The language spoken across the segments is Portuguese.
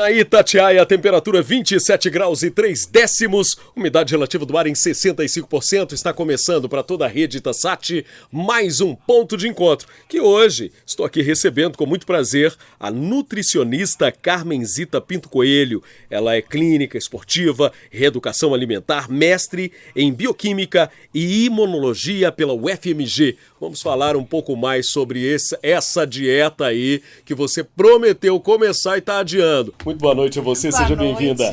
Na Itatiaia, a temperatura 27 graus e 3 décimos, umidade relativa do ar em 65%, está começando para toda a rede Itasat mais um ponto de encontro, que hoje estou aqui recebendo com muito prazer a nutricionista Carmenzita Pinto Coelho. Ela é clínica esportiva, reeducação alimentar, mestre em bioquímica e imunologia pela UFMG. Vamos falar um pouco mais sobre essa dieta aí que você prometeu começar e está adiando. Muito boa noite a você, seja bem-vinda.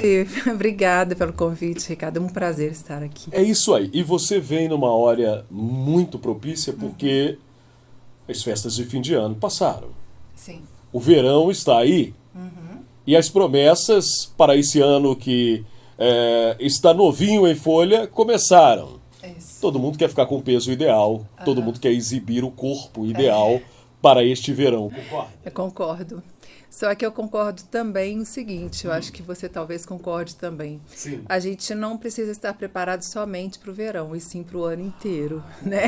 Obrigada pelo convite, Ricardo. É um prazer estar aqui. É isso aí. E você vem numa hora muito propícia porque as festas de fim de ano passaram. Sim. O verão está aí. E as promessas para esse ano que está novinho em folha começaram. Isso. Todo mundo quer ficar com o peso ideal, todo mundo quer exibir o corpo ideal para este verão. Concorda? Eu concordo. Só que eu concordo também no seguinte, eu acho que você talvez concorde também. Sim. A gente não precisa estar preparado somente para o verão, e sim para o ano inteiro, né?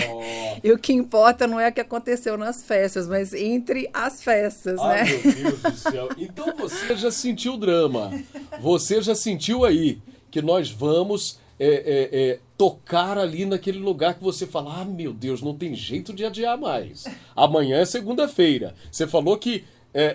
E o que importa não é o que aconteceu nas festas, mas entre as festas, né? Meu Deus do céu. Então você já sentiu o drama. Você já sentiu aí que nós vamos tocar ali naquele lugar que você fala, meu Deus, não tem jeito de adiar mais. Amanhã é segunda-feira. Você falou que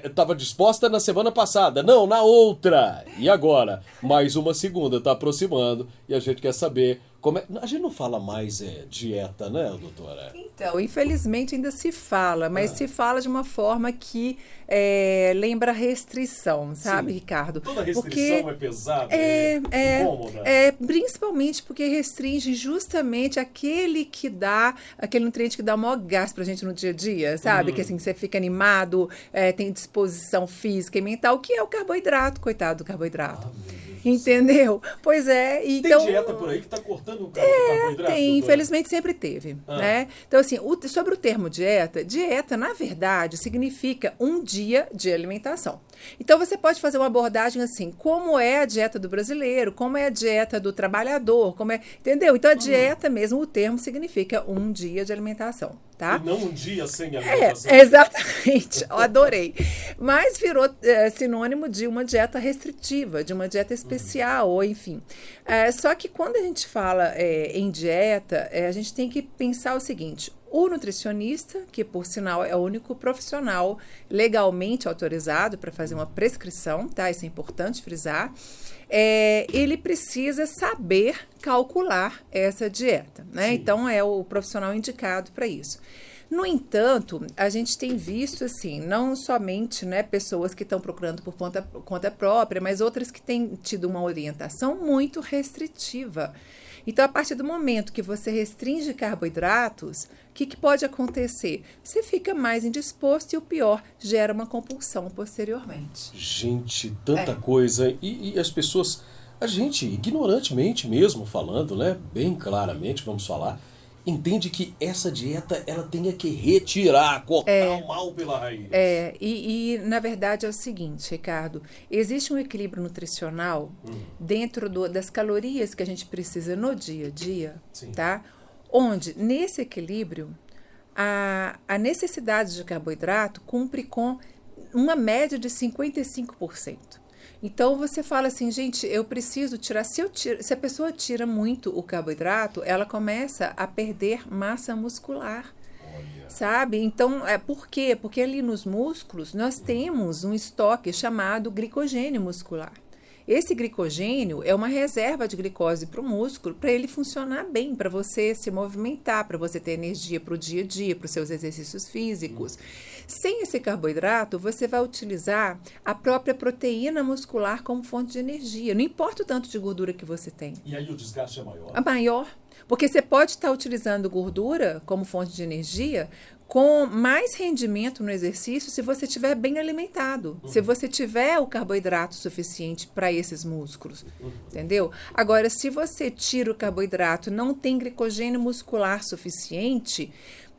estava disposta na semana passada. Não, na outra. E agora? Mais uma segunda, está aproximando. E a gente quer saber como é. A gente não fala mais dieta, né, doutora? Então, infelizmente ainda se fala, mas se fala de uma forma que lembra restrição, sabe, Sim. Ricardo? Toda restrição é pesada, incômoda. Principalmente porque restringe justamente aquele nutriente que dá o maior gás pra gente no dia a dia, sabe? Que assim, você fica animado, tem disposição física e mental, que é o carboidrato, coitado do carboidrato. Entendeu? Pois é. Então, tem dieta por aí que está cortando o carboidrato? Tem, doutora? infelizmente sempre teve, né? Então, assim, sobre o termo dieta, na verdade, significa um dia de alimentação. Então, você pode fazer uma abordagem assim, como é a dieta do brasileiro, como é a dieta do trabalhador, entendeu? Então, a dieta mesmo, o termo significa um dia de alimentação, tá? E não um dia sem alimentação. Exatamente, eu adorei. Mas virou sinônimo de uma dieta restritiva, de uma dieta especial, ou enfim. Só que quando a gente fala em dieta, a gente tem que pensar o seguinte: o nutricionista, que por sinal é o único profissional legalmente autorizado para fazer uma prescrição, tá? Isso é importante frisar. Ele precisa saber calcular essa dieta, né? Sim. Então é o profissional indicado para isso. No entanto, a gente tem visto, assim, não somente, né, pessoas que estão procurando por conta própria, mas outras que têm tido uma orientação muito restritiva. Então, a partir do momento que você restringe carboidratos, o que pode acontecer? Você fica mais indisposto e, o pior, gera uma compulsão posteriormente. Gente, tanta coisa. E as pessoas, a gente, ignorantemente mesmo falando, né, bem claramente, vamos falar, entende que essa dieta ela tem que retirar, cortar o mal pela raiz. Na verdade é o seguinte, Ricardo, existe um equilíbrio nutricional dentro das calorias que a gente precisa no dia a dia, Sim. tá? Onde, nesse equilíbrio, a necessidade de carboidrato cumpre com uma média de 55%. Então, você fala assim, gente, eu preciso tirar. Se a pessoa tira muito o carboidrato, ela começa a perder massa muscular. Olha. Sabe? Então, por quê? Porque ali nos músculos nós temos um estoque chamado glicogênio muscular. Esse glicogênio é uma reserva de glicose para o músculo, para ele funcionar bem, para você se movimentar, para você ter energia para o dia a dia, para os seus exercícios físicos. Sem esse carboidrato, você vai utilizar a própria proteína muscular como fonte de energia. Não importa o tanto de gordura que você tem. E aí o desgaste é maior? É maior. Porque você pode estar utilizando gordura como fonte de energia com mais rendimento no exercício se você estiver bem alimentado, se você tiver o carboidrato suficiente para esses músculos, entendeu? Agora, se você tira o carboidrato, não tem glicogênio muscular suficiente,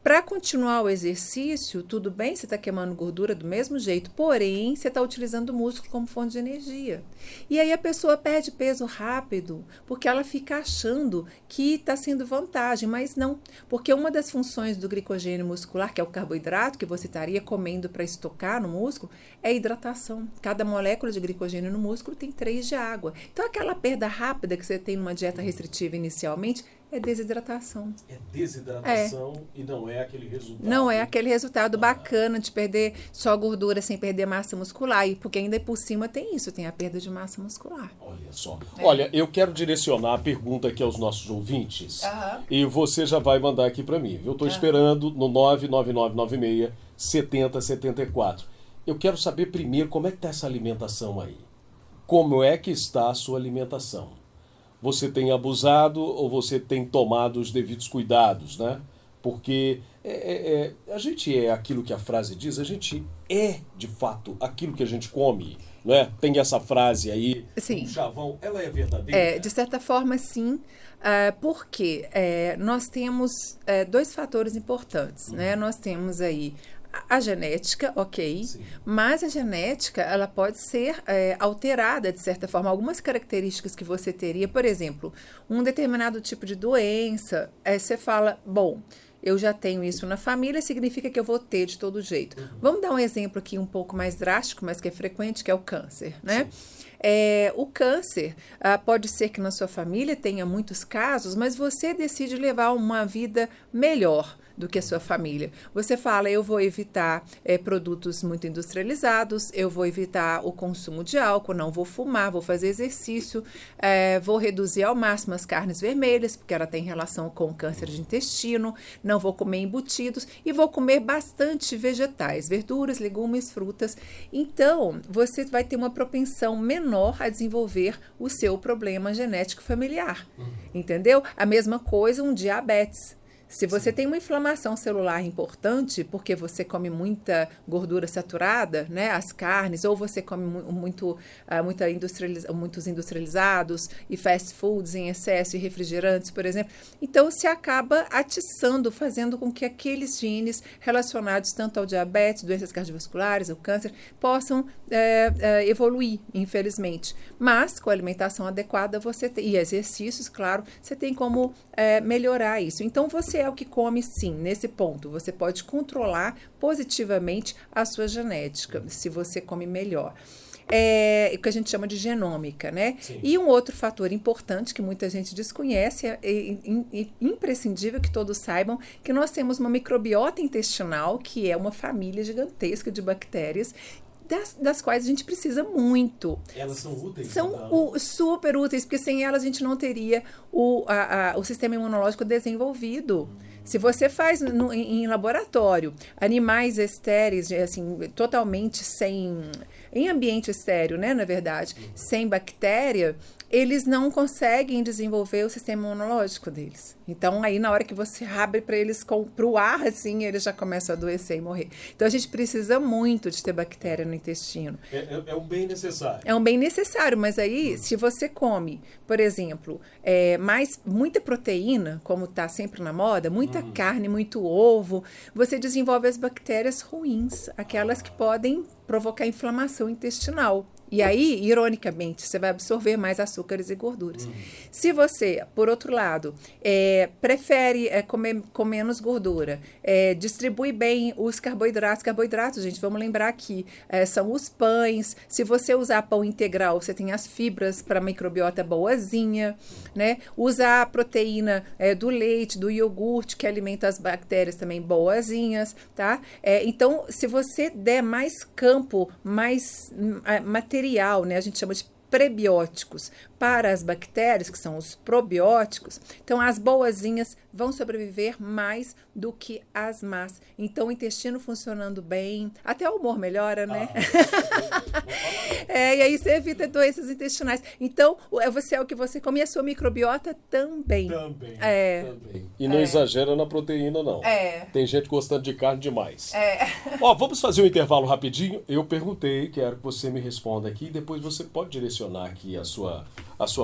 Para continuar o exercício, tudo bem, você está queimando gordura do mesmo jeito, porém, você está utilizando o músculo como fonte de energia. E aí a pessoa perde peso rápido, porque ela fica achando que está sendo vantagem, mas não. Porque uma das funções do glicogênio muscular, que é o carboidrato que você estaria comendo para estocar no músculo, é a hidratação. Cada molécula de glicogênio no músculo tem 3 de água. Então, aquela perda rápida que você tem numa dieta restritiva inicialmente, é desidratação. É desidratação e não é aquele resultado. Não é aquele resultado bacana de perder só gordura sem perder massa muscular. E porque ainda por cima tem isso, tem a perda de massa muscular. Olha só. Olha, eu quero direcionar a pergunta aqui aos nossos ouvintes. E você já vai mandar aqui para mim. Eu estou esperando no 99996 7074. Eu quero saber primeiro como é que está essa alimentação aí. Como é que está a sua alimentação? Você tem abusado ou você tem tomado os devidos cuidados, né? Porque a gente é aquilo que a frase diz, a gente é, de fato, aquilo que a gente come, não é? Tem essa frase aí, sim. Um chavão, ela é verdadeira? De certa forma, sim, porque nós temos 2 fatores importantes, né? Nós temos aí a genética, ok, sim. Mas a genética, ela pode ser alterada de certa forma. Algumas características que você teria, por exemplo, um determinado tipo de doença, você fala, bom, eu já tenho isso na família, significa que eu vou ter de todo jeito. Vamos dar um exemplo aqui um pouco mais drástico, mas que é frequente, que é o câncer, né? O câncer, pode ser que na sua família tenha muitos casos, mas você decide levar uma vida melhor do que a sua família. Você fala, eu vou evitar produtos muito industrializados, eu vou evitar o consumo de álcool, não vou fumar, vou fazer exercício, vou reduzir ao máximo as carnes vermelhas, porque ela tem relação com câncer de intestino, não vou comer embutidos e vou comer bastante vegetais, verduras, legumes, frutas. Então, você vai ter uma propensão menor a desenvolver o seu problema genético familiar, entendeu? A mesma coisa um diabetes. Se você tem uma inflamação celular importante, porque você come muita gordura saturada, né, as carnes, ou você come muitos industrializados e fast foods em excesso e refrigerantes, por exemplo, então se acaba atiçando, fazendo com que aqueles genes relacionados tanto ao diabetes, doenças cardiovasculares, ao câncer, possam evoluir, infelizmente. Mas com a alimentação adequada e exercícios, claro, você tem como melhorar isso. Então você é o que come, sim, nesse ponto. Você pode controlar positivamente a sua genética, se você come melhor. O que a gente chama de genômica, né? Sim. E um outro fator importante que muita gente desconhece, é imprescindível que todos saibam, que nós temos uma microbiota intestinal, que é uma família gigantesca de bactérias, das quais a gente precisa muito. Elas são úteis? São super úteis, porque sem elas a gente não teria o sistema imunológico desenvolvido. Se você faz em laboratório animais estéreis, assim, totalmente em ambiente estéreo, né, na verdade, sem bactéria, eles não conseguem desenvolver o sistema imunológico deles. Então, aí, na hora que você abre para eles para o ar, assim, eles já começam a adoecer e morrer. Então, a gente precisa muito de ter bactéria no intestino. É um bem necessário. É um bem necessário, mas aí, se você come, por exemplo, muita proteína, como está sempre na moda, muita carne, muito ovo, você desenvolve as bactérias ruins, aquelas que podem provocar inflamação intestinal. E aí, ironicamente, você vai absorver mais açúcares e gorduras. Se você, por outro lado, prefere comer com menos gordura, distribui bem os carboidratos, gente, vamos lembrar que são os pães. Se você usar pão integral, você tem as fibras para a microbiota boazinha, né? Usar a proteína do leite, do iogurte, que alimenta as bactérias também boazinhas, tá? Então, se você der mais campo, mais material, né? A gente chama de prebióticos para as bactérias, que são os probióticos, então as boazinhas vão sobreviver mais do que as más. Então o intestino funcionando bem, até o humor melhora, né? E aí você evita doenças intestinais. Então você é o que você come e a sua microbiota também. Também. E não exagera na proteína, não. Tem gente gostando de carne demais. Vamos fazer um intervalo rapidinho. Eu perguntei, quero que você me responda aqui, e depois você pode direcionar aqui a sua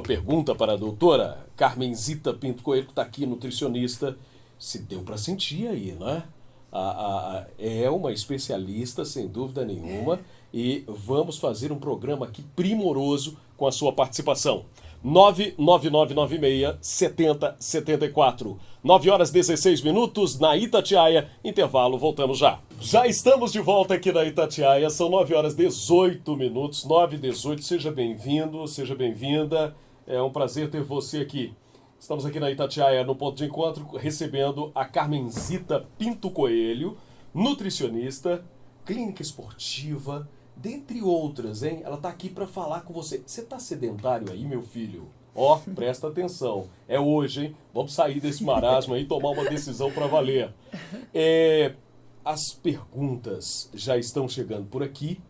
pergunta para a doutora Carmenzita Pinto Coelho, que está aqui, nutricionista. Se deu para sentir aí, não é? É uma especialista, sem dúvida nenhuma, e vamos fazer um programa aqui primoroso com a sua participação. 99996-7074. 9h16 na Itatiaia. Intervalo, voltamos já. Já estamos de volta aqui na Itatiaia. São 9h18. 9h18. Seja bem-vindo, seja bem-vinda. É um prazer ter você aqui. Estamos aqui na Itatiaia, no ponto de encontro, recebendo a Carmenzita Pinto Coelho, nutricionista, clínica esportiva, dentre outras, hein? Ela está aqui para falar com você. Você está sedentário aí, meu filho? Ó, presta atenção. É hoje, hein? Vamos sair desse marasmo aí e tomar uma decisão para valer. As perguntas já estão chegando por aqui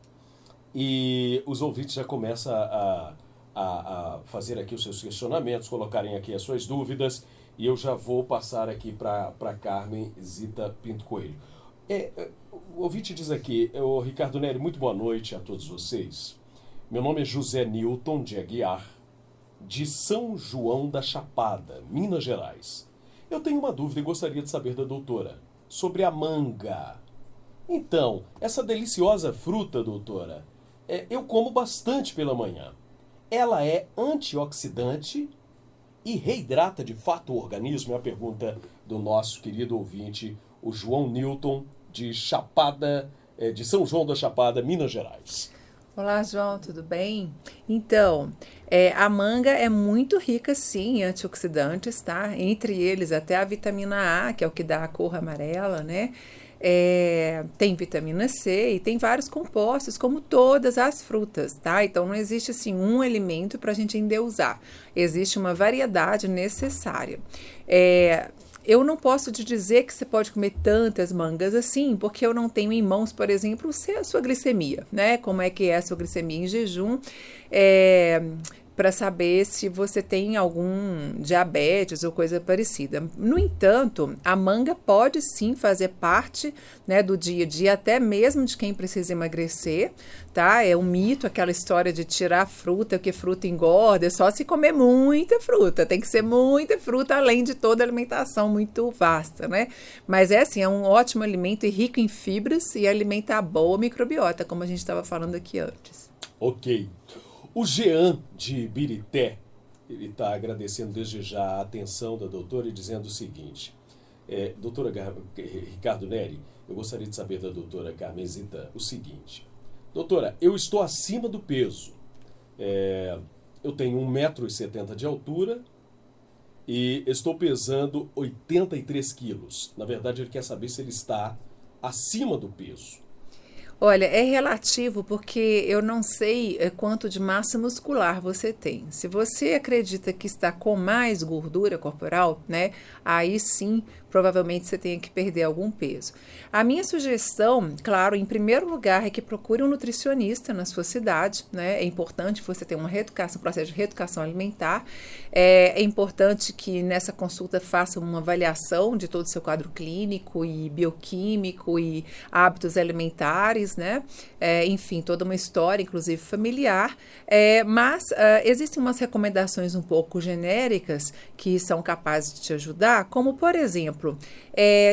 e os ouvintes já começam a fazer aqui os seus questionamentos, colocarem aqui as suas dúvidas, e eu já vou passar aqui para Carmenzita Pinto Coelho. O ouvinte diz aqui, Ricardo Neri, muito boa noite a todos vocês. Meu nome é José Newton de Aguiar, de São João da Chapada, Minas Gerais. Eu tenho uma dúvida e gostaria de saber da doutora sobre a manga. Então, essa deliciosa fruta, doutora, eu como bastante pela manhã. Ela é antioxidante e reidrata de fato o organismo? É a pergunta do nosso querido ouvinte, o João Newton, de São João da Chapada, Minas Gerais. Olá, João, tudo bem? Então, a manga é muito rica, sim, em antioxidantes, tá? Entre eles até a vitamina A, que é o que dá a cor amarela, né? Tem vitamina C e tem vários compostos, como todas as frutas, tá? Então, não existe, assim, um alimento para a gente endeusar. Existe uma variedade necessária. Eu não posso te dizer que você pode comer tantas mangas assim, porque eu não tenho em mãos, por exemplo, a sua glicemia, né? Como é que é a sua glicemia em jejum, para saber se você tem algum diabetes ou coisa parecida. No entanto, a manga pode sim fazer parte, né, do dia a dia, até mesmo de quem precisa emagrecer, tá? É um mito aquela história de tirar fruta, porque fruta engorda, é só se comer muita fruta, tem que ser muita fruta, além de toda a alimentação muito vasta, né? Mas é um ótimo alimento e rico em fibras e alimenta a boa microbiota, como a gente estava falando aqui antes. Ok. O Jean de Birité, ele está agradecendo desde já a atenção da doutora e dizendo o seguinte: doutora Ricardo Neri, eu gostaria de saber da doutora Carmenzita o seguinte: doutora, eu estou acima do peso, eu tenho 1,70 m de altura e estou pesando 83 quilos. Na verdade, ele quer saber se ele está acima do peso. Olha, é relativo porque eu não sei quanto de massa muscular você tem. Se você acredita que está com mais gordura corporal, né, aí sim, provavelmente você tenha que perder algum peso. A minha sugestão, claro, em primeiro lugar, é que procure um nutricionista na sua cidade, né? É importante você ter um processo de reeducação alimentar. É importante que nessa consulta faça uma avaliação de todo o seu quadro clínico e bioquímico e hábitos alimentares, né? Enfim, toda uma história, inclusive familiar. Mas existem umas recomendações um pouco genéricas que são capazes de te ajudar, como, por exemplo,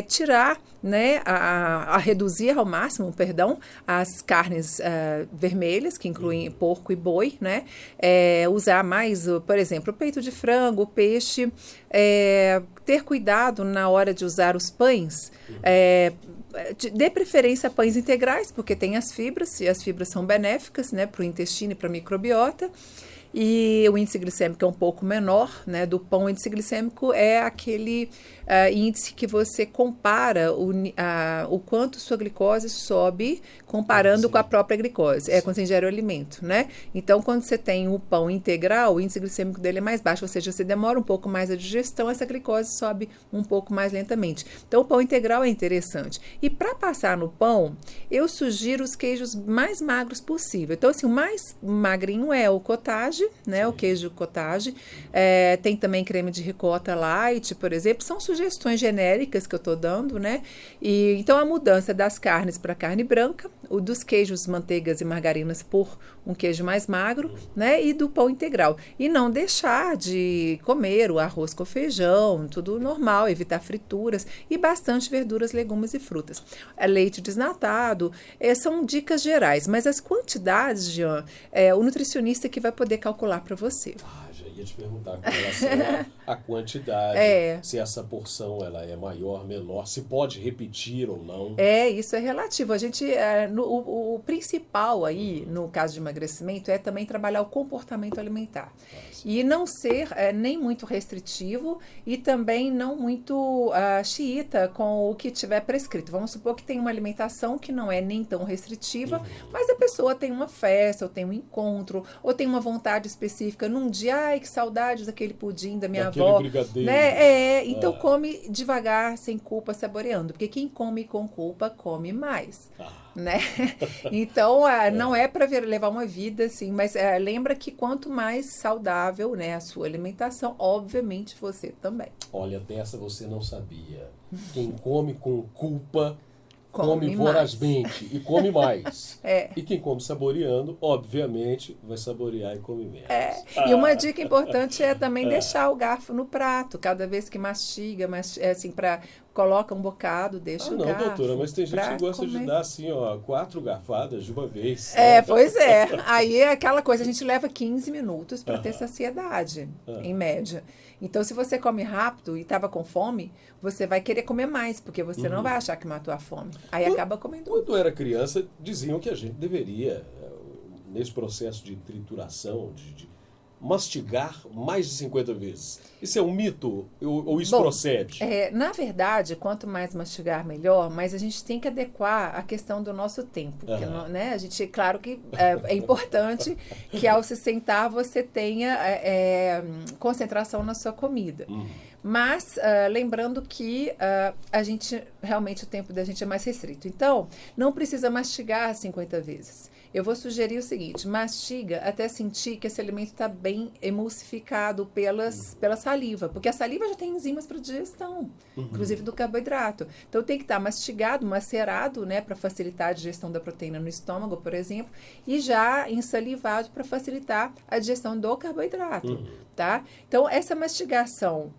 tirar, né, a reduzir ao máximo, as carnes vermelhas, que incluem porco e boi, né, usar mais, por exemplo, o peito de frango, o peixe, ter cuidado na hora de usar os pães, dê preferência a pães integrais, porque tem as fibras, e as fibras são benéficas, né, para o intestino e para a microbiota. E o índice glicêmico é um pouco menor, né, do pão. O índice glicêmico é aquele índice que você compara o quanto sua glicose sobe comparando com a própria glicose, quando você ingere o alimento, né? Então, quando você tem o pão integral, o índice glicêmico dele é mais baixo, ou seja, você demora um pouco mais a digestão, essa glicose sobe um pouco mais lentamente. Então, o pão integral é interessante. E para passar no pão, eu sugiro os queijos mais magros possível. Então, assim, o mais magrinho é o cottage, né? O queijo cottage. Tem também creme de ricota light, por exemplo. São sugestões genéricas que eu estou dando, né? E então a mudança das carnes para carne branca, o dos queijos, manteigas e margarinas por um queijo mais magro, né? E do pão integral. E não deixar de comer o arroz com feijão, tudo normal, evitar frituras e bastante verduras, legumes e frutas. Leite desnatado, são dicas gerais, mas as quantidades, Jean, o nutricionista que vai poder calcular para você. Já ia te perguntar com relação à quantidade, se essa porção ela é maior, menor, se pode repetir ou não. Isso é relativo. A gente, o principal aí, no caso de emagrecimento, é também trabalhar o comportamento alimentar. E não ser nem muito restritivo e também não muito xiita com o que tiver prescrito. Vamos supor que tem uma alimentação que não é nem tão restritiva, mas a pessoa tem uma festa, ou tem um encontro, ou tem uma vontade específica num dia, ai, que saudades daquele pudim da minha avó. Brigadeiro. Né? Então come devagar, sem culpa, saboreando, porque quem come com culpa, come mais. Né? Então, não é para levar uma vida assim, mas lembra que quanto mais saudável, né, a sua alimentação, obviamente você também. Olha, dessa você não sabia. Quem come com culpa come vorazmente e come mais. E quem come saboreando, obviamente, vai saborear e come menos. E uma dica importante é também deixar o garfo no prato. Cada vez que mastiga, assim, coloca um bocado, deixa o garfo. Não, doutora, mas tem gente que gosta de dar assim, 4 garfadas de uma vez. Pois é. Aí é aquela coisa, a gente leva 15 minutos para ter saciedade, em média. Então, se você come rápido e estava com fome, você vai querer comer mais, porque você não vai achar que matou a fome. Aí acaba comendo. Quando era criança, diziam que a gente deveria, nesse processo de trituração, de mastigar mais de 50 vezes. Isso é um mito ou isso procede? Na verdade, quanto mais mastigar, melhor, mas a gente tem que adequar a questão do nosso tempo. Porque, né, a gente, claro que é importante que ao se sentar você tenha concentração na sua comida. Mas lembrando que a gente, realmente o tempo da gente é mais restrito. Então, não precisa mastigar 50 vezes. Eu vou sugerir o seguinte, mastiga até sentir que esse alimento está bem emulsificado pela saliva, porque a saliva já tem enzimas para digestão, inclusive do carboidrato. Então tem que estar mastigado, macerado, né, para facilitar a digestão da proteína no estômago, por exemplo, e já ensalivado para facilitar a digestão do carboidrato, tá? Então essa mastigação,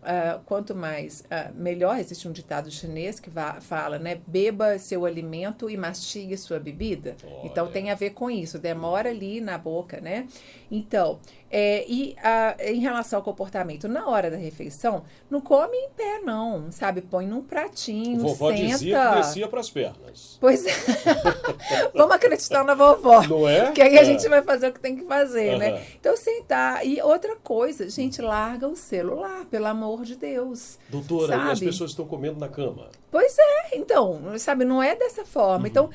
quanto mais, melhor. Existe um ditado chinês que fala, né, beba seu alimento e mastigue sua bebida. Olha. Então tem a ver com isso, demora ali na boca, né? Então, em relação ao comportamento, na hora da refeição, não come em pé, não, sabe? Põe num pratinho, vovó senta. Dizia que descia pras pernas. Pois é. Vamos acreditar na vovó. Não é? Que aí a gente vai fazer o que tem que fazer, né? Então, sentar. E outra coisa, gente, larga o celular, pelo amor de Deus. Doutora, sabe? E as pessoas estão comendo na cama. Pois é, então, sabe, não é dessa forma. Então,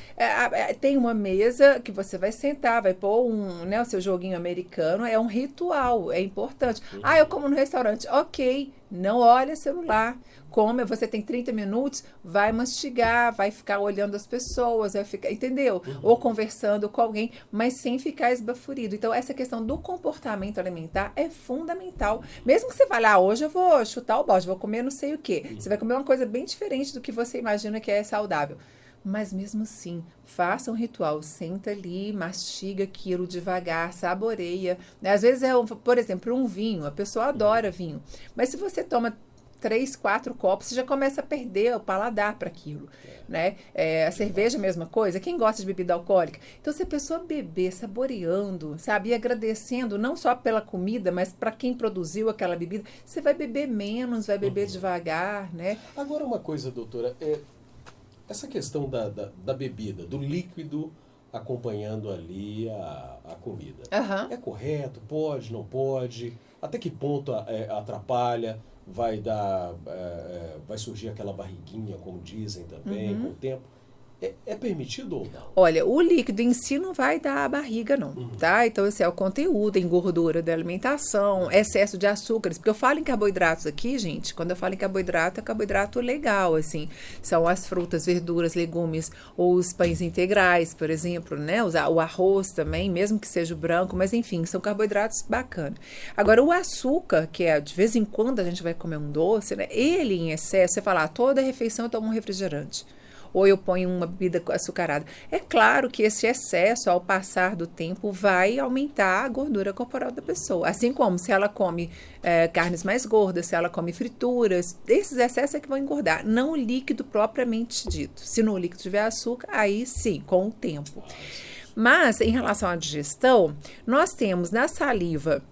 tem uma mesa que você vai sentar, vai pôr o seu joguinho americano, é um ritual, é importante. Eu como no restaurante, ok, não olha celular, come, você tem 30 minutos, vai mastigar, vai ficar olhando as pessoas, vai ficar, entendeu? Ou conversando com alguém, mas sem ficar esbaforido. Então, essa questão do comportamento alimentar é fundamental. Mesmo que você fale, hoje eu vou chutar o balde, vou comer não sei o quê. Você vai comer uma coisa bem diferente do que você imagina que é saudável. Mas mesmo assim, faça um ritual, senta ali, mastiga aquilo devagar, saboreia. Às vezes por exemplo, um vinho, a pessoa adora vinho, mas se você toma 3, 4 copos, você já começa a perder o paladar para aquilo, né? A cerveja, a mesma coisa. Quem gosta de bebida alcoólica? Então, se a pessoa beber, saboreando, sabe? E agradecendo, não só pela comida, mas para quem produziu aquela bebida, você vai beber menos, vai beber devagar, né? Agora, uma coisa, doutora, essa questão da bebida, do líquido acompanhando ali a comida. É correto? Pode, não pode? Até que ponto atrapalha? Vai surgir aquela barriguinha, como dizem também, com o tempo. É permitido ou não? Olha, o líquido em si não vai dar a barriga, não, tá? Então, esse é o conteúdo em gordura da alimentação, excesso de açúcares. Porque eu falo em carboidratos aqui, gente, quando eu falo em carboidrato, é carboidrato legal, assim. São as frutas, verduras, legumes, ou os pães integrais, por exemplo, né? O arroz também, mesmo que seja o branco, mas enfim, são carboidratos bacanas. Agora, o açúcar, que de vez em quando a gente vai comer um doce, né? Ele em excesso, você fala, toda refeição eu tomo um refrigerante. ou eu ponho uma bebida açucarada. É claro que esse excesso, ao passar do tempo, vai aumentar a gordura corporal da pessoa. Assim como se ela come carnes mais gordas, se ela come frituras, esses excessos é que vão engordar, não o líquido propriamente dito. Se no líquido tiver açúcar, aí sim, com o tempo. Mas, em relação à digestão, nós temos na saliva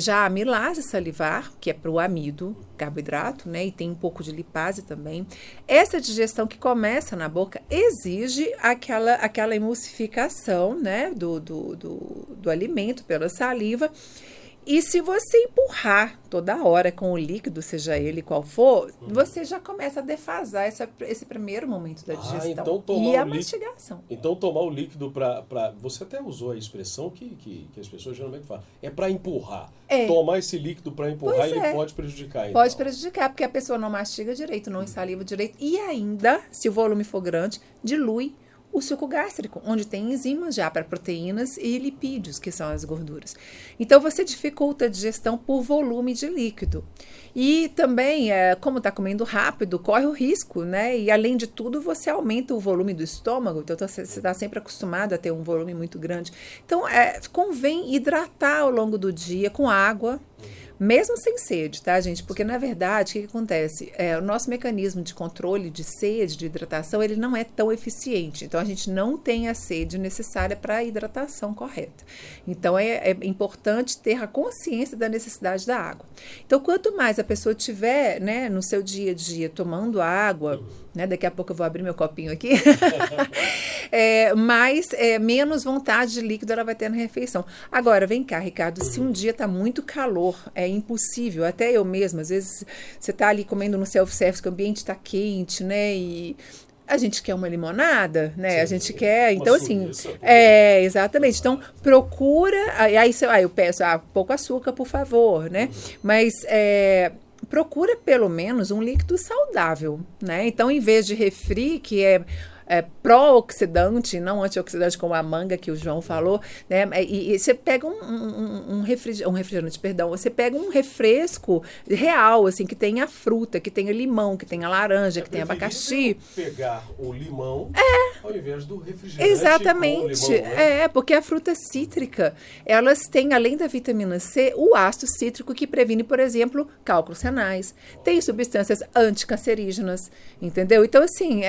já a amilase salivar, que é para o amido, carboidrato, né? E tem um pouco de lipase também. Essa digestão que começa na boca exige aquela emulsificação, né? Do alimento pela saliva. E se você empurrar toda hora com o líquido, seja ele qual for, você já começa a defasar esse primeiro momento da digestão. Então tomar e a mastigação. Então tomar o líquido para... Você até usou a expressão que as pessoas geralmente falam. É para empurrar. Tomar esse líquido para empurrar, ele pode prejudicar. Então. Pode prejudicar, porque a pessoa não mastiga direito, não ensaliva direito. E ainda, se o volume for grande, dilui o suco gástrico, onde tem enzimas já para proteínas e lipídios, que são as gorduras. Então, você dificulta a digestão por volume de líquido. E também, como está comendo rápido, corre o risco, né? E, além de tudo, você aumenta o volume do estômago. Então, você está sempre acostumado a ter um volume muito grande. Então, convém hidratar ao longo do dia com água, mesmo sem sede, tá, gente? Porque, na verdade, o que acontece? O nosso mecanismo de controle de sede, de hidratação, ele não é tão eficiente. Então, a gente não tem a sede necessária para a hidratação correta. Então, é importante ter a consciência da necessidade da água. Então, quanto mais a pessoa tiver, né, no seu dia a dia tomando água, né, daqui a pouco eu vou abrir meu copinho aqui, menos vontade de líquido ela vai ter na refeição. Agora, vem cá, Ricardo, se um dia está muito calor, é impossível, até eu mesma, às vezes você está ali comendo no self-service, que o ambiente está quente, né, e a gente quer uma limonada, né? Sim, a gente quer, então assim, exatamente. Então procura, aí eu peço pouco açúcar, por favor, né? Mas procura pelo menos um líquido saudável, né? Então, em vez de refri, que é pró-oxidante, não antioxidante como a manga que o João falou, né? E você pega um refrigerante, você pega um refresco real, assim, que tenha fruta, que tenha limão, que tenha laranja, que tenha abacaxi. Pegar o limão ao invés do refrigerante. Exatamente. Com limão, né? Porque a fruta cítrica, elas têm, além da vitamina C, o ácido cítrico que previne, por exemplo, cálculos renais. Tem substâncias anticancerígenas, entendeu? Então, assim,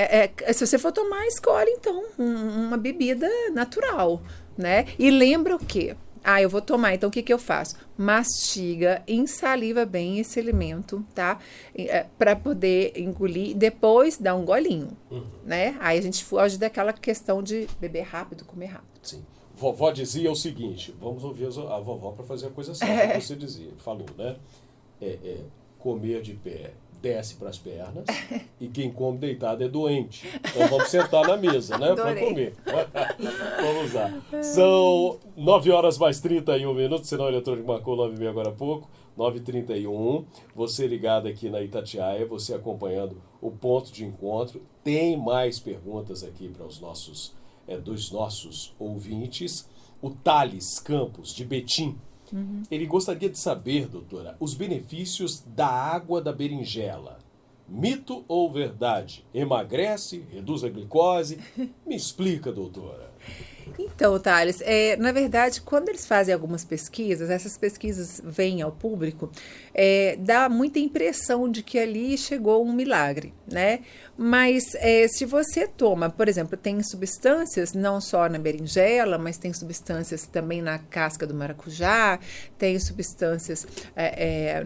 se você for tomar, escolhe, então, uma bebida natural, né? E lembra o quê? Eu vou tomar, então o que eu faço? Mastiga, ensaliva bem esse alimento, tá? Para poder engolir e depois dar um golinho, né? Aí a gente foge daquela questão de beber rápido, comer rápido. Sim. Vovó dizia o seguinte, vamos ouvir a vovó para fazer a coisa certa que você falou, né? Comer de pé desce para as pernas e quem come deitado é doente. Então vamos sentar na mesa, né? Para comer. Vamos lá. São 9h mais 31, sinal eletrônico marcou 9h30 agora há pouco. 9h31. Você ligado aqui na Itatiaia, você acompanhando o ponto de encontro. Tem mais perguntas aqui para os dos nossos ouvintes. O Thales Campos, de Betim. Ele gostaria de saber, doutora, os benefícios da água da berinjela. Mito ou verdade? Emagrece? Reduz a glicose? Me explica, doutora. Então, Thales, na verdade, quando eles fazem algumas pesquisas, essas pesquisas vêm ao público, dá muita impressão de que ali chegou um milagre, né? Mas se você toma, por exemplo, tem substâncias, não só na berinjela, mas tem substâncias também na casca do maracujá, tem substâncias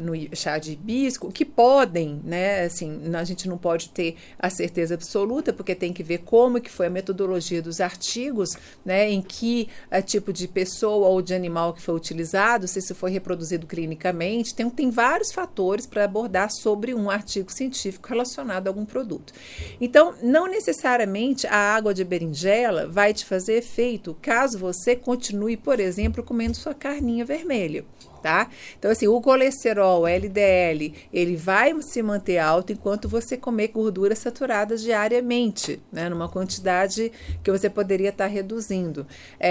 no chá de hibisco, que podem, né, assim, a gente não pode ter a certeza absoluta, porque tem que ver como que foi a metodologia dos artigos, né, em que tipo de pessoa ou de animal que foi utilizado, se isso foi reproduzido clinicamente, tem vários fatores para abordar sobre um artigo científico relacionado a algum produto. Então, não necessariamente a água de berinjela vai te fazer efeito caso você continue, por exemplo, comendo sua carninha vermelha. tá? Então, assim, o colesterol, o LDL, ele vai se manter alto enquanto você comer gorduras saturadas diariamente, né? Numa quantidade que você poderia estar reduzindo.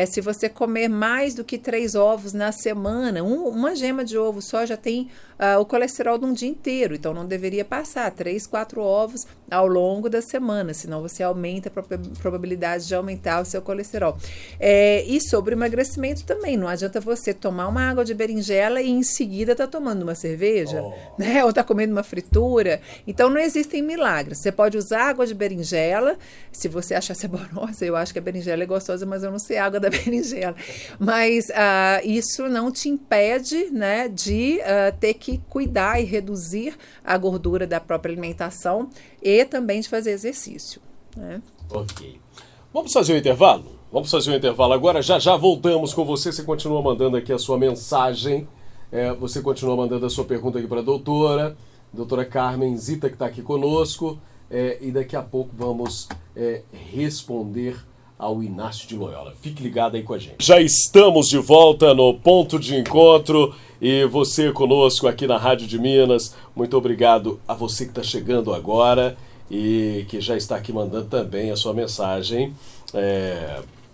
Se você comer mais do que 3 ovos na semana, uma gema de ovo só já tem o colesterol de um dia inteiro, então não deveria passar 3, 4 ovos ao longo da semana, senão você aumenta a probabilidade de aumentar o seu colesterol. E sobre emagrecimento também, não adianta você tomar uma água de berinjela e em seguida tá tomando uma cerveja, né? Ou tá comendo uma fritura. Então não existem milagres. Você pode usar água de berinjela, se você achar saborosa, eu acho que a berinjela é gostosa, mas eu não sei a água da berinjela. Mas isso não te impede, né, de ter que cuidar e reduzir a gordura da própria alimentação e também de fazer exercício, né? Ok. Vamos fazer um intervalo? Vamos fazer um intervalo agora. Já voltamos com você. Você continua mandando aqui a sua mensagem. Você continua mandando a sua pergunta aqui para a doutora Carmen Zita, que está aqui conosco. E daqui a pouco vamos responder ao Inácio de Loyola. Fique ligado aí com a gente. Já estamos de volta no Ponto de Encontro e você conosco aqui na Rádio de Minas. Muito obrigado a você que está chegando agora e que já está aqui mandando também a sua mensagem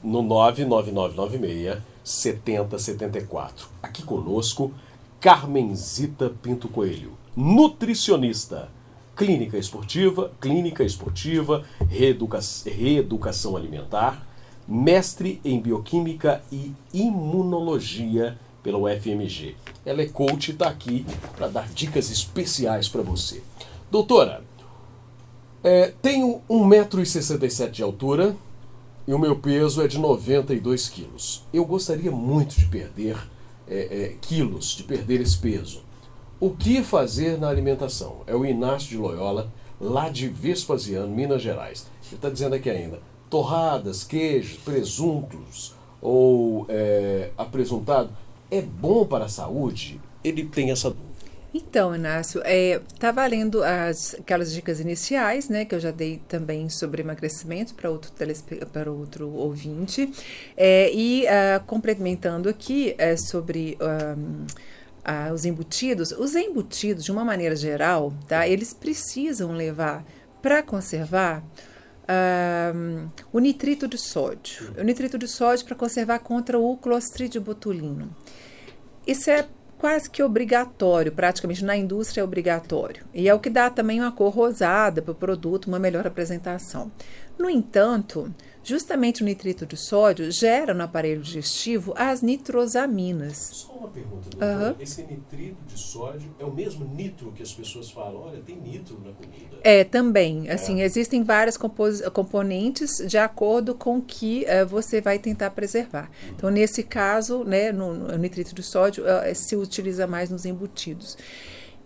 no 99996-7074. Aqui conosco, Carmen Zita Pinto Coelho, nutricionista, clínica esportiva, reeducação alimentar, mestre em bioquímica e imunologia pela UFMG. Ela é coach e está aqui para dar dicas especiais para você. Doutora, tenho 1,67 m de altura e o meu peso é de 92 quilos. Eu gostaria muito de perder quilos, de perder esse peso. O que fazer na alimentação? É o Inácio de Loyola, lá de Vespasiano, Minas Gerais. Ele está dizendo aqui ainda, torradas, queijos, presuntos ou apresuntado, é bom para a saúde? Ele tem essa dúvida. Então, Inácio, tá valendo aquelas dicas iniciais, né, que eu já dei também sobre emagrecimento para outro ouvinte, complementando aqui sobre os embutidos. Os embutidos, de uma maneira geral, tá, eles precisam levar para conservar o nitrito de sódio. O nitrito de sódio para conservar contra o Clostridium botulinum. Isso é quase que obrigatório, praticamente na indústria é obrigatório. E é o que dá também uma cor rosada para o produto, uma melhor apresentação. No entanto, justamente o nitrito de sódio gera no aparelho digestivo as nitrosaminas. Só uma pergunta, doutora. Esse nitrito de sódio é o mesmo nitro que as pessoas falam? Olha, tem nitro na comida. Também. Assim, existem vários componentes de acordo com o que você vai tentar preservar. Então, nesse caso, né, no nitrito de sódio se utiliza mais nos embutidos.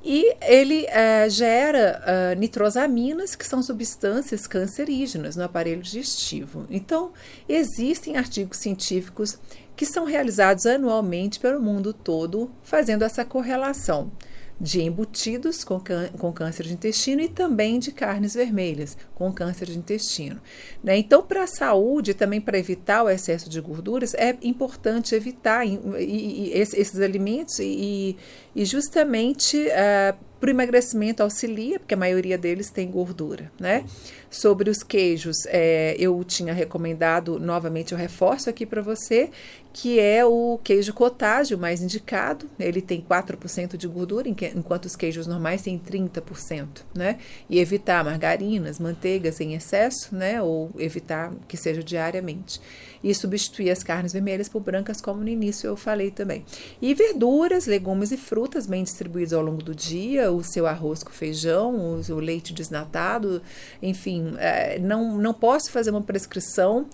E ele gera nitrosaminas, que são substâncias cancerígenas no aparelho digestivo. Então, existem artigos científicos que são realizados anualmente pelo mundo todo, fazendo essa correlação de embutidos com câncer de intestino e também de carnes vermelhas com câncer de intestino, né? Então, para a saúde, também para evitar o excesso de gorduras, é importante evitar esses alimentos e justamente para o emagrecimento auxilia, porque a maioria deles tem gordura, né? Sobre os queijos, eu tinha recomendado, novamente eu reforço aqui para você, que é o queijo cottage, o mais indicado. Ele tem 4% de gordura, enquanto os queijos normais têm 30%, né? E evitar margarinas, manteigas em excesso, né? Ou evitar que seja diariamente. E substituir as carnes vermelhas por brancas, como no início eu falei também. E verduras, legumes e frutas bem distribuídos ao longo do dia, o seu arroz com feijão, o leite desnatado, enfim, não posso fazer uma prescrição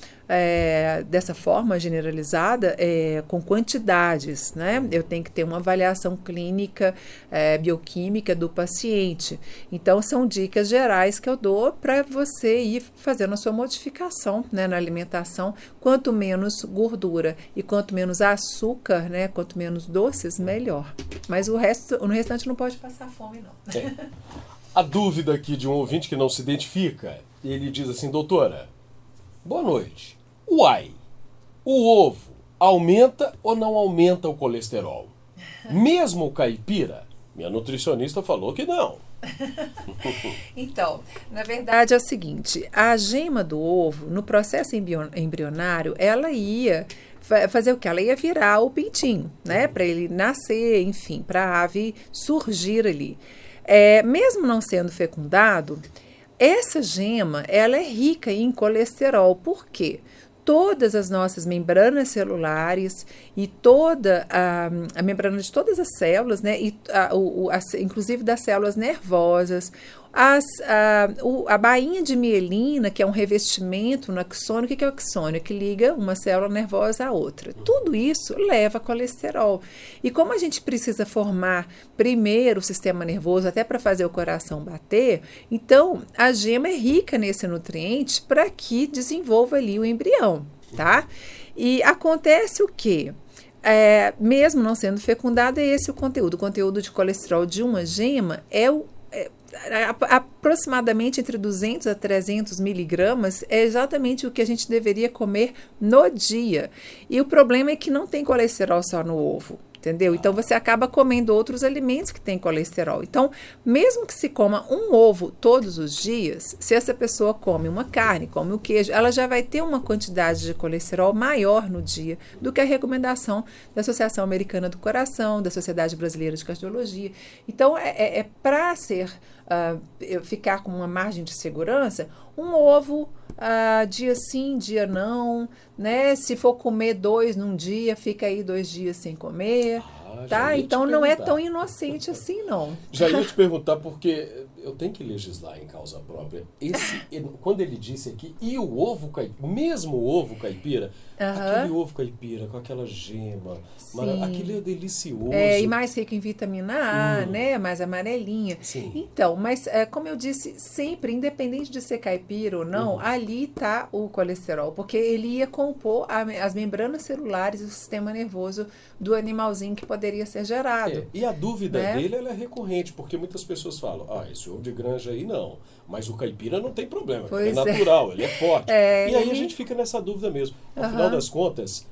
dessa forma generalizada com quantidades, né? Eu tenho que ter uma avaliação clínica, bioquímica do paciente. Então, são dicas gerais que eu dou para você ir fazendo a sua modificação, né, na alimentação. Quanto menos gordura e quanto menos açúcar, né, quanto menos doces, melhor. Mas no restante não pode passar fome, não. A dúvida aqui de um ouvinte que não se identifica, ele diz assim, doutora, boa noite. Uai, o ovo aumenta ou não aumenta o colesterol? Mesmo o caipira? Minha nutricionista falou que não. Então, na verdade é o seguinte, a gema do ovo, no processo embrionário, ela ia fazer o que? Ela ia virar o pintinho, né? Para ele nascer, enfim, para a ave surgir ali. Mesmo não sendo fecundado, essa gema, ela é rica em colesterol. Por quê? Todas as nossas membranas celulares e toda a membrana de todas as células, né, e inclusive das células nervosas, a bainha de mielina, que é um revestimento no axônio. O que é o axônio? Que liga uma célula nervosa à outra. Tudo isso leva colesterol. E como a gente precisa formar primeiro o sistema nervoso até para fazer o coração bater, então a gema é rica nesse nutriente para que desenvolva ali o embrião, tá? E acontece o quê? Mesmo não sendo fecundado, é esse o conteúdo. O conteúdo de colesterol de uma gema aproximadamente entre 200 a 300 miligramas, é exatamente o que a gente deveria comer no dia. E o problema é que não tem colesterol só no ovo, entendeu? Então você acaba comendo outros alimentos que têm colesterol. Então, mesmo que se coma um ovo todos os dias, se essa pessoa come uma carne, come o queijo, ela já vai ter uma quantidade de colesterol maior no dia do que a recomendação da Associação Americana do Coração, da Sociedade Brasileira de Cardiologia. Então, para ficar com uma margem de segurança, um ovo dia sim, dia não, né? Se for comer 2 num dia, fica aí 2 dias sem comer, tá? Então não é tão inocente assim, não. Já ia te perguntar, porque eu tenho que legislar em causa própria. Quando ele disse aqui, e o ovo caipira, mesmo o ovo caipira, aquele ovo caipira com aquela gema, aquilo é delicioso. E mais rico em vitamina A, né? Mais amarelinha. Sim. Então, mas como eu disse, sempre, independente de ser caipira ou não, ali está o colesterol, porque ele ia compor as membranas celulares e o sistema nervoso do animalzinho que poderia ser gerado. E a dúvida dele ela é recorrente, porque muitas pessoas falam, esse ovo de granja aí não, mas o caipira não tem problema, é natural, ele é forte. E aí a gente fica nessa dúvida mesmo. Afinal das contas,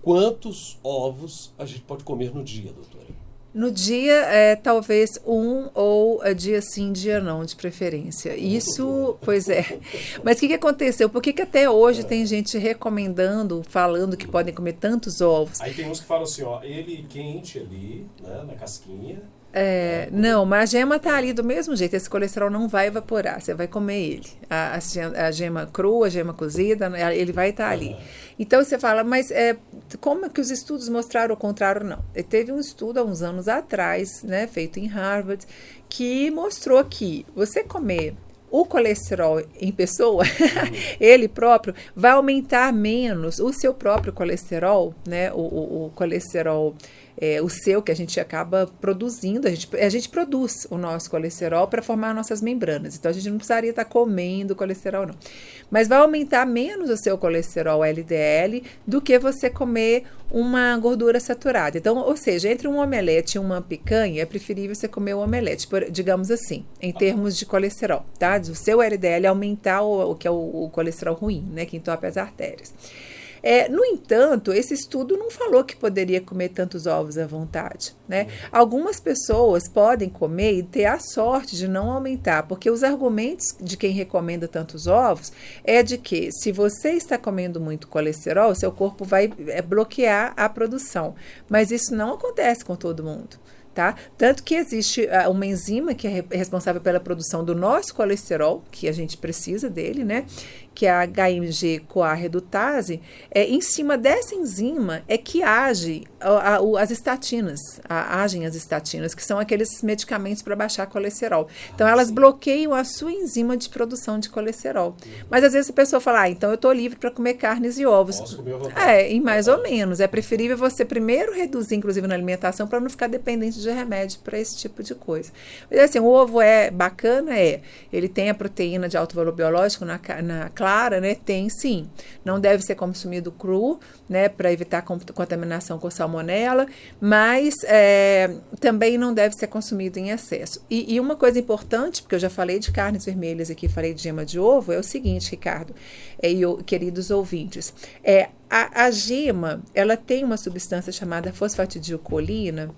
quantos ovos a gente pode comer no dia, doutora? No dia, talvez um, ou dia sim, dia não, de preferência. Isso, pois é. Mas o que aconteceu? Por que até hoje tem gente recomendando, falando que podem comer tantos ovos? Aí tem uns que falam assim, ele quente ali, né, na casquinha. Não, mas a gema tá ali do mesmo jeito, esse colesterol não vai evaporar, você vai comer ele. A gema crua, a gema cozida, ele vai estar ali. Então você fala, mas como é que os estudos mostraram o contrário? Não. Teve um estudo há uns anos atrás, né, feito em Harvard, que mostrou que você comer o colesterol em pessoa, ele próprio, vai aumentar menos o seu próprio colesterol, né, o colesterol o seu, que a gente acaba produzindo, a gente produz o nosso colesterol para formar nossas membranas, então a gente não precisaria estar comendo colesterol não, mas vai aumentar menos o seu colesterol LDL do que você comer uma gordura saturada. Então, ou seja, entre um omelete e uma picanha, é preferível você comer o omelete, digamos assim, em termos de colesterol, tá? O seu LDL aumentar o que é o colesterol ruim, né, que entope as artérias. No entanto, esse estudo não falou que poderia comer tantos ovos à vontade, né? Algumas pessoas podem comer e ter a sorte de não aumentar, porque os argumentos de quem recomenda tantos ovos é de que se você está comendo muito colesterol, seu corpo vai bloquear a produção, mas isso não acontece com todo mundo. Tá? Tanto que existe uma enzima que é responsável pela produção do nosso colesterol, que a gente precisa dele, né? Que é a HMG-CoA redutase. Em cima dessa enzima é que agem as estatinas, que são aqueles medicamentos para baixar colesterol. Então, elas bloqueiam a sua enzima de produção de colesterol. Mas, às vezes, a pessoa fala, então eu estou livre para comer carnes e ovos. Posso comer à vontade. E mais ou menos. É preferível você primeiro reduzir, inclusive, na alimentação, para não ficar dependente de remédio para esse tipo de coisa. Mas, assim, o ovo é bacana, ele tem a proteína de alto valor biológico na clara, né? Tem sim. Não deve ser consumido cru, né? Para evitar contaminação com salmonela, mas também não deve ser consumido em excesso. E uma coisa importante, porque eu já falei de carnes vermelhas aqui, falei de gema de ovo, é o seguinte, Ricardo, e queridos ouvintes, A gema, ela tem uma substância chamada fosfatidilcolina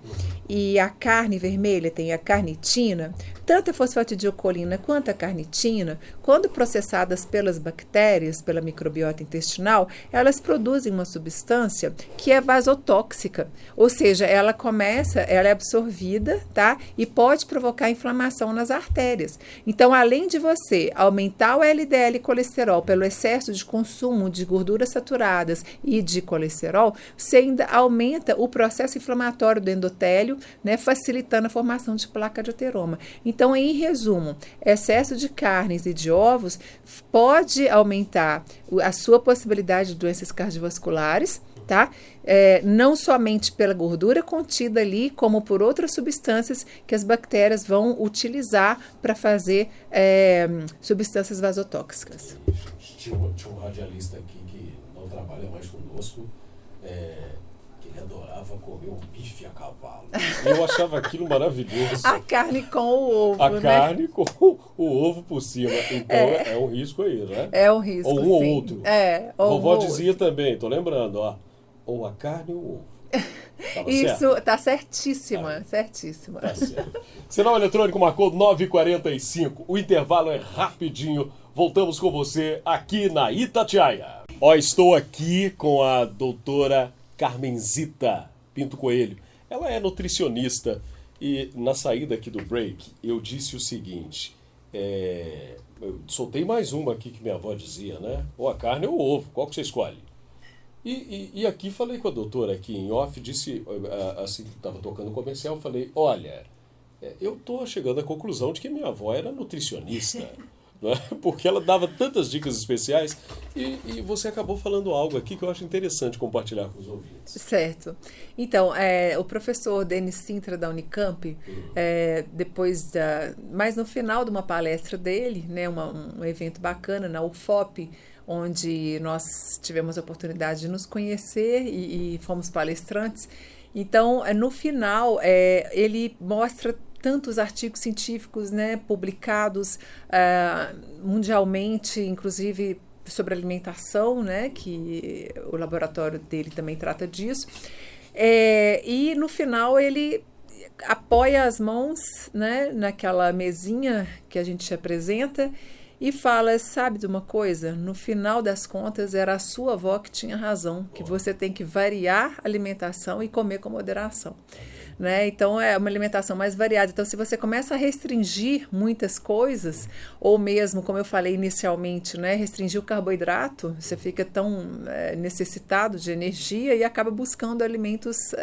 e a carne vermelha tem a carnitina. Tanto a fosfatidilcolina quanto a carnitina, quando processadas pelas bactérias, pela microbiota intestinal, elas produzem uma substância que é vasotóxica, ou seja, ela é absorvida, tá? E pode provocar inflamação nas artérias. Então, além de você aumentar o LDL colesterol pelo excesso de consumo de gorduras saturadas e de colesterol, você ainda aumenta o processo inflamatório do endotélio, né, facilitando a formação de placa de ateroma. Então, em resumo, excesso de carnes e de ovos pode aumentar a sua possibilidade de doenças cardiovasculares, tá? Não somente pela gordura contida ali, como por outras substâncias que as bactérias vão utilizar para fazer substâncias vasotóxicas. Tinha um radialista aqui que não trabalha mais conosco, que ele adorava comer um bife a cavalo. Eu achava aquilo maravilhoso. A carne com o ovo, A carne com o ovo por cima. Então é um risco aí, né? É um risco, ou um sim. ou outro. Ou Vovó um dizia também, tô lembrando, ó. Ou a carne ou o ovo. Tava Isso, certo? tá certíssima, certíssima. Tá certo. Sinal eletrônico marcou 9h45. O intervalo é rapidinho. Voltamos com você aqui na Itatiaia. Estou aqui com a doutora Carmenzita Pinto Coelho. Ela é nutricionista e na saída aqui do break eu disse o seguinte, eu soltei mais uma aqui que minha avó dizia, né? Ou a carne ou o ovo, qual que você escolhe? E aqui falei com a doutora aqui em off, disse, assim que estava tocando o comercial, falei, olha, eu estou chegando à conclusão de que minha avó era nutricionista. Né? Porque ela dava tantas dicas especiais e você acabou falando algo aqui que eu acho interessante compartilhar com os ouvintes. Certo. Então, o professor Denis Sintra da Unicamp, mas no final de uma palestra dele, né, um evento bacana na UFOP, onde nós tivemos a oportunidade de nos conhecer e fomos palestrantes. Então, no final, ele mostra tantos artigos científicos, né, publicados mundialmente, inclusive sobre alimentação, né, que o laboratório dele também trata disso. E no final ele apoia as mãos, né, naquela mesinha que a gente apresenta e fala, sabe de uma coisa? No final das contas, era a sua avó que tinha razão, que você tem que variar a alimentação e comer com moderação. Né? Então, é uma alimentação mais variada. Então, se você começa a restringir muitas coisas, ou mesmo, como eu falei inicialmente, né, restringir o carboidrato, você fica tão necessitado de energia e acaba buscando alimentos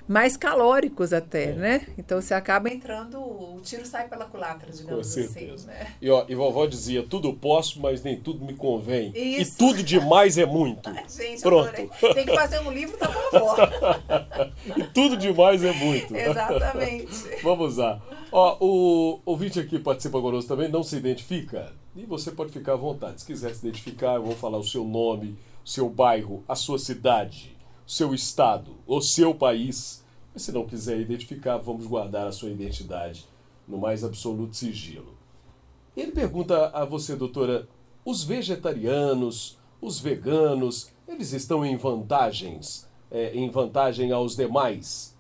mais calóricos até, né? Então, você acaba entrando, o tiro sai pela culatra, digamos assim. Né? E vovó dizia, tudo posso, mas nem tudo me convém. Isso. E tudo demais é muito. Gente, pronto. Adorei. Tem que fazer um livro da vovó. E tudo demais é muito. Exatamente. Vamos lá. O ouvinte aqui participa conosco também, não se identifica. E você pode ficar à vontade. Se quiser se identificar, eu vou falar o seu nome, o seu bairro, a sua cidade, o seu estado, o seu país. Mas se não quiser identificar, vamos guardar a sua identidade no mais absoluto sigilo. Ele pergunta a você, doutora, os vegetarianos, os veganos, eles estão em vantagem aos demais?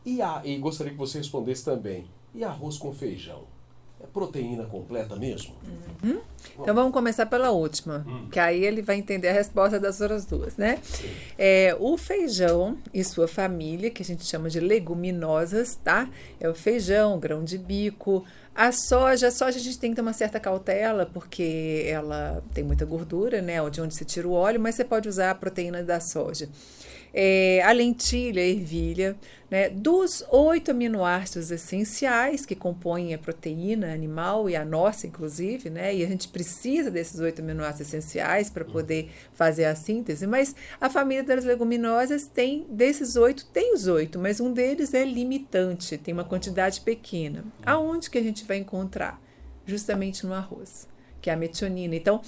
E gostaria que você respondesse também, e arroz com feijão? É proteína completa mesmo? Uhum. Então vamos começar pela última, que aí ele vai entender a resposta das outras duas, né? O feijão e sua família, que a gente chama de leguminosas, tá? É o feijão, grão de bico. A soja a gente tem que ter uma certa cautela, porque ela tem muita gordura, né? De onde se tira o óleo, mas você pode usar a proteína da soja. A lentilha, a ervilha, né? Dos 8 aminoácidos essenciais que compõem a proteína animal e a nossa, inclusive, né? E a gente precisa desses 8 aminoácidos essenciais para poder fazer a síntese, mas a família das leguminosas desses 8, tem os 8, mas um deles é limitante, tem uma quantidade pequena. Aonde que a gente vai encontrar? Justamente no arroz, que é a metionina. Então,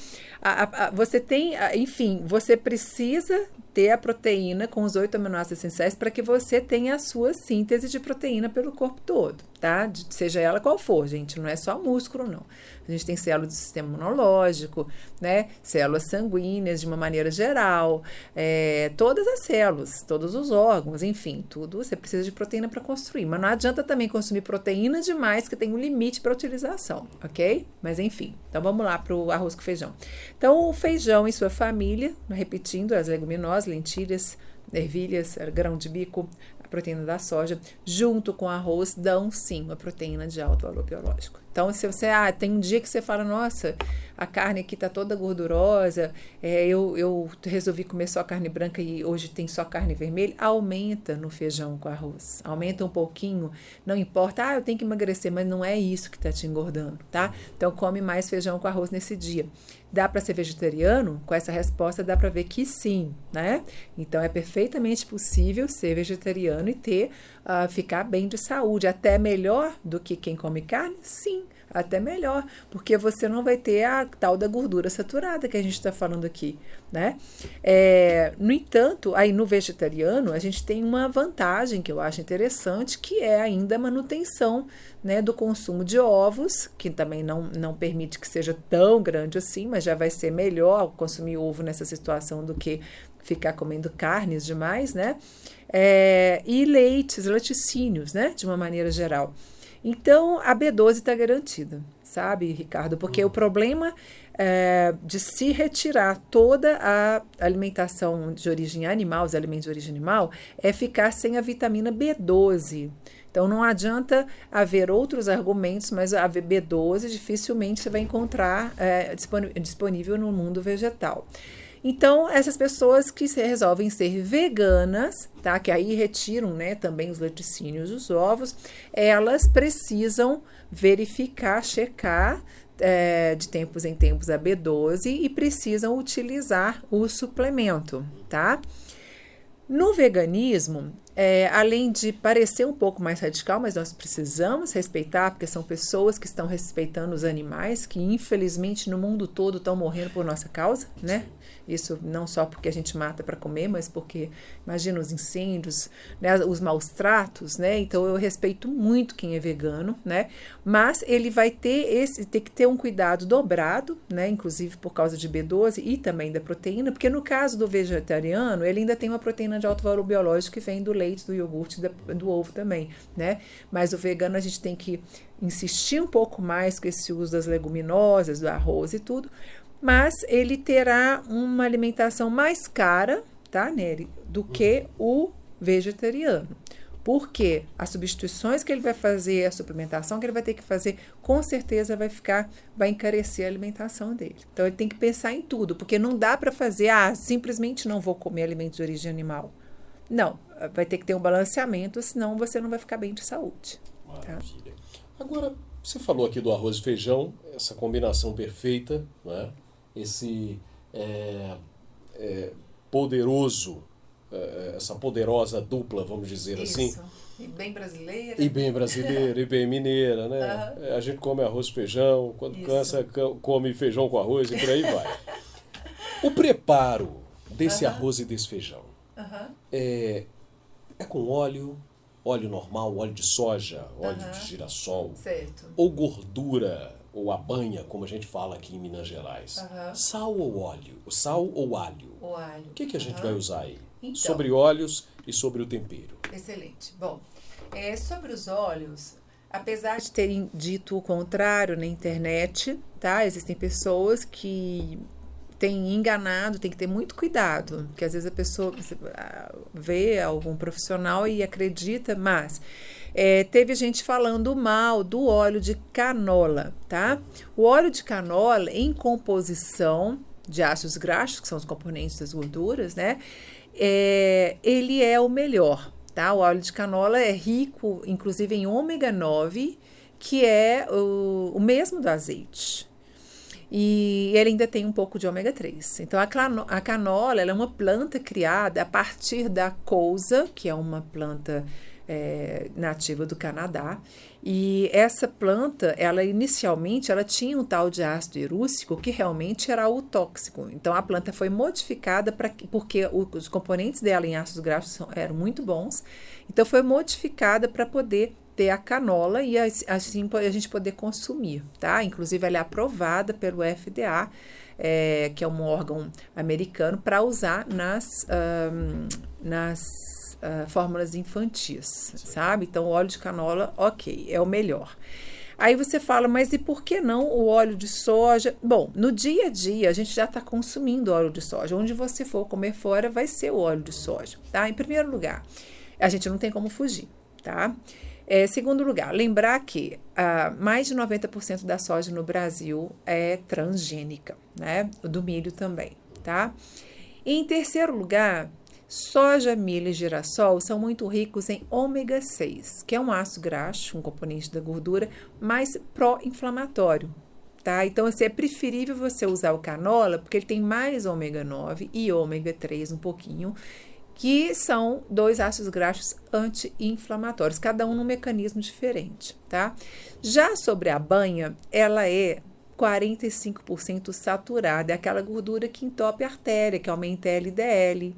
você tem, enfim, você precisa ter a proteína com os 8 aminoácidos essenciais para que você tenha a sua síntese de proteína pelo corpo todo, tá? Seja ela qual for, gente, não é só músculo, não. A gente tem células do sistema imunológico, né? Células sanguíneas de uma maneira geral, todas as células, todos os órgãos, enfim, tudo você precisa de proteína para construir. Mas não adianta também consumir proteína demais, que tem um limite para utilização, ok? Mas enfim, então vamos lá para o arroz com feijão. Então, o feijão e sua família, repetindo, as leguminosas, lentilhas, ervilhas, grão de bico, a proteína da soja, junto com arroz, dão sim uma proteína de alto valor biológico. Então, se você, tem um dia que você fala, nossa, a carne aqui tá toda gordurosa, eu resolvi comer só carne branca e hoje tem só carne vermelha, aumenta no feijão com arroz, aumenta um pouquinho, não importa, eu tenho que emagrecer, mas não é isso que tá te engordando, tá? Então, come mais feijão com arroz nesse dia. Dá para ser vegetariano? Com essa resposta dá para ver que sim, né? Então, é perfeitamente possível ser vegetariano e ficar bem de saúde, até melhor do que quem come carne? Sim, até melhor, porque você não vai ter a tal da gordura saturada que a gente está falando aqui, né? No entanto, aí no vegetariano, a gente tem uma vantagem que eu acho interessante, que é ainda a manutenção, né, do consumo de ovos, que também não permite que seja tão grande assim, mas já vai ser melhor consumir ovo nessa situação do que ficar comendo carnes demais, né? E leites, laticínios, né? De uma maneira geral. Então, a B12 está garantida, sabe, Ricardo? Porque o problema de se retirar toda a alimentação de origem animal, os alimentos de origem animal, é ficar sem a vitamina B12. Então, não adianta haver outros argumentos, mas a B12 dificilmente você vai encontrar disponível no mundo vegetal. Então, essas pessoas que resolvem ser veganas, tá? Que aí retiram, né, também os laticínios dos ovos, elas precisam verificar, checar de tempos em tempos a B12 e precisam utilizar o suplemento, tá? No veganismo, além de parecer um pouco mais radical, mas nós precisamos respeitar, porque são pessoas que estão respeitando os animais, que infelizmente no mundo todo estão morrendo por nossa causa, né? Isso não só porque a gente mata para comer, mas porque, imagina, os incêndios, né, os maus tratos, né? Então, eu respeito muito quem é vegano, né? Mas ele vai ter que ter um cuidado dobrado, né? Inclusive por causa de B12 e também da proteína, porque no caso do vegetariano, ele ainda tem uma proteína de alto valor biológico que vem do leite, do iogurte, do ovo também, né? Mas o vegano a gente tem que insistir um pouco mais com esse uso das leguminosas, do arroz e tudo, mas ele terá uma alimentação mais cara, tá, Nery, do que o vegetariano. Porque as substituições que ele vai fazer, a suplementação que ele vai ter que fazer, com certeza vai encarecer a alimentação dele. Então, ele tem que pensar em tudo, porque não dá para fazer, simplesmente não vou comer alimentos de origem animal. Não, vai ter que ter um balanceamento, senão você não vai ficar bem de saúde. Maravilha. Tá? Agora, você falou aqui do arroz e feijão, essa combinação perfeita, né? Esse poderoso, essa poderosa dupla, vamos dizer assim. Isso. E bem brasileira. E bem brasileira, e bem mineira, né? Uhum. A gente come arroz e feijão, quando cansa, come feijão com arroz e por aí vai. O preparo desse arroz e desse feijão é com óleo normal, óleo de soja, óleo de girassol, certo, ou gordura, ou a banha, como a gente fala aqui em Minas Gerais. Sal ou óleo? Sal ou alho? O alho. O que a gente vai usar aí? Então, sobre óleos e sobre o tempero. Excelente. Bom, sobre os óleos, apesar de terem dito o contrário na internet, tá? Existem pessoas que têm enganado, tem que ter muito cuidado, porque às vezes a pessoa vê algum profissional e acredita, mas teve gente falando mal do óleo de canola, tá? O óleo de canola, em composição de ácidos graxos, que são os componentes das gorduras, né? Ele é o melhor, tá? O óleo de canola é rico, inclusive, em ômega 9, que é o mesmo do azeite. E ele ainda tem um pouco de ômega 3. Então, a canola ela é uma planta criada a partir da couza, que é uma planta nativa do Canadá. E essa planta, ela inicialmente, ela tinha um tal de ácido irúcico que realmente era o tóxico. Então, a planta foi modificada porque os componentes dela em ácidos graxos eram muito bons. Então, foi modificada para poder ter a canola e assim a gente poder consumir, tá? Inclusive, ela é aprovada pelo FDA, que é um órgão americano, para usar nas fórmulas infantis, sabe? Então, o óleo de canola, ok, é o melhor. Aí você fala, mas e por que não o óleo de soja? Bom, no dia a dia, a gente já está consumindo óleo de soja. Onde você for comer fora, vai ser o óleo de soja, tá? Em primeiro lugar, a gente não tem como fugir, tá? Segundo lugar, lembrar que mais de 90% da soja no Brasil é transgênica, né? Do milho também, tá? E em terceiro lugar, soja, milho e girassol são muito ricos em ômega 6, que é um ácido graxo, um componente da gordura, mais pró-inflamatório, tá? Então, assim, é preferível você usar o canola, porque ele tem mais ômega 9 e ômega 3 um pouquinho, que são 2 ácidos graxos anti-inflamatórios, cada um num mecanismo diferente, tá? Já sobre a banha, ela é 45% saturada, é aquela gordura que entope a artéria, que aumenta LDL.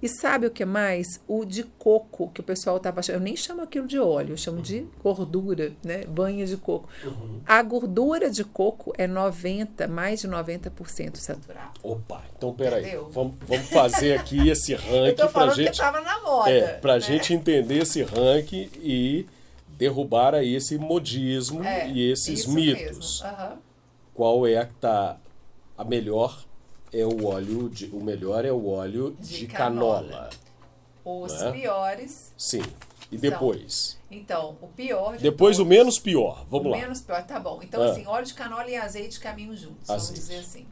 E sabe o que mais? O de coco, que o pessoal estava achando, eu nem chamo aquilo de óleo, eu chamo de gordura, né? Banha de coco. A gordura de coco é mais de 90% saturada. Opa, então peraí, vamos fazer aqui esse ranking. Eu tô falando que estava na moda. Pra gente entender esse ranking e derrubar aí esse modismo e esses mitos. Qual é a que tá a melhor? O melhor é o óleo de canola. Os piores. Sim. E depois? Então, o pior de depois todos, o menos pior. Vamos lá. O menos pior, tá bom. Então, assim, óleo de canola e azeite caminham juntos, vamos dizer assim.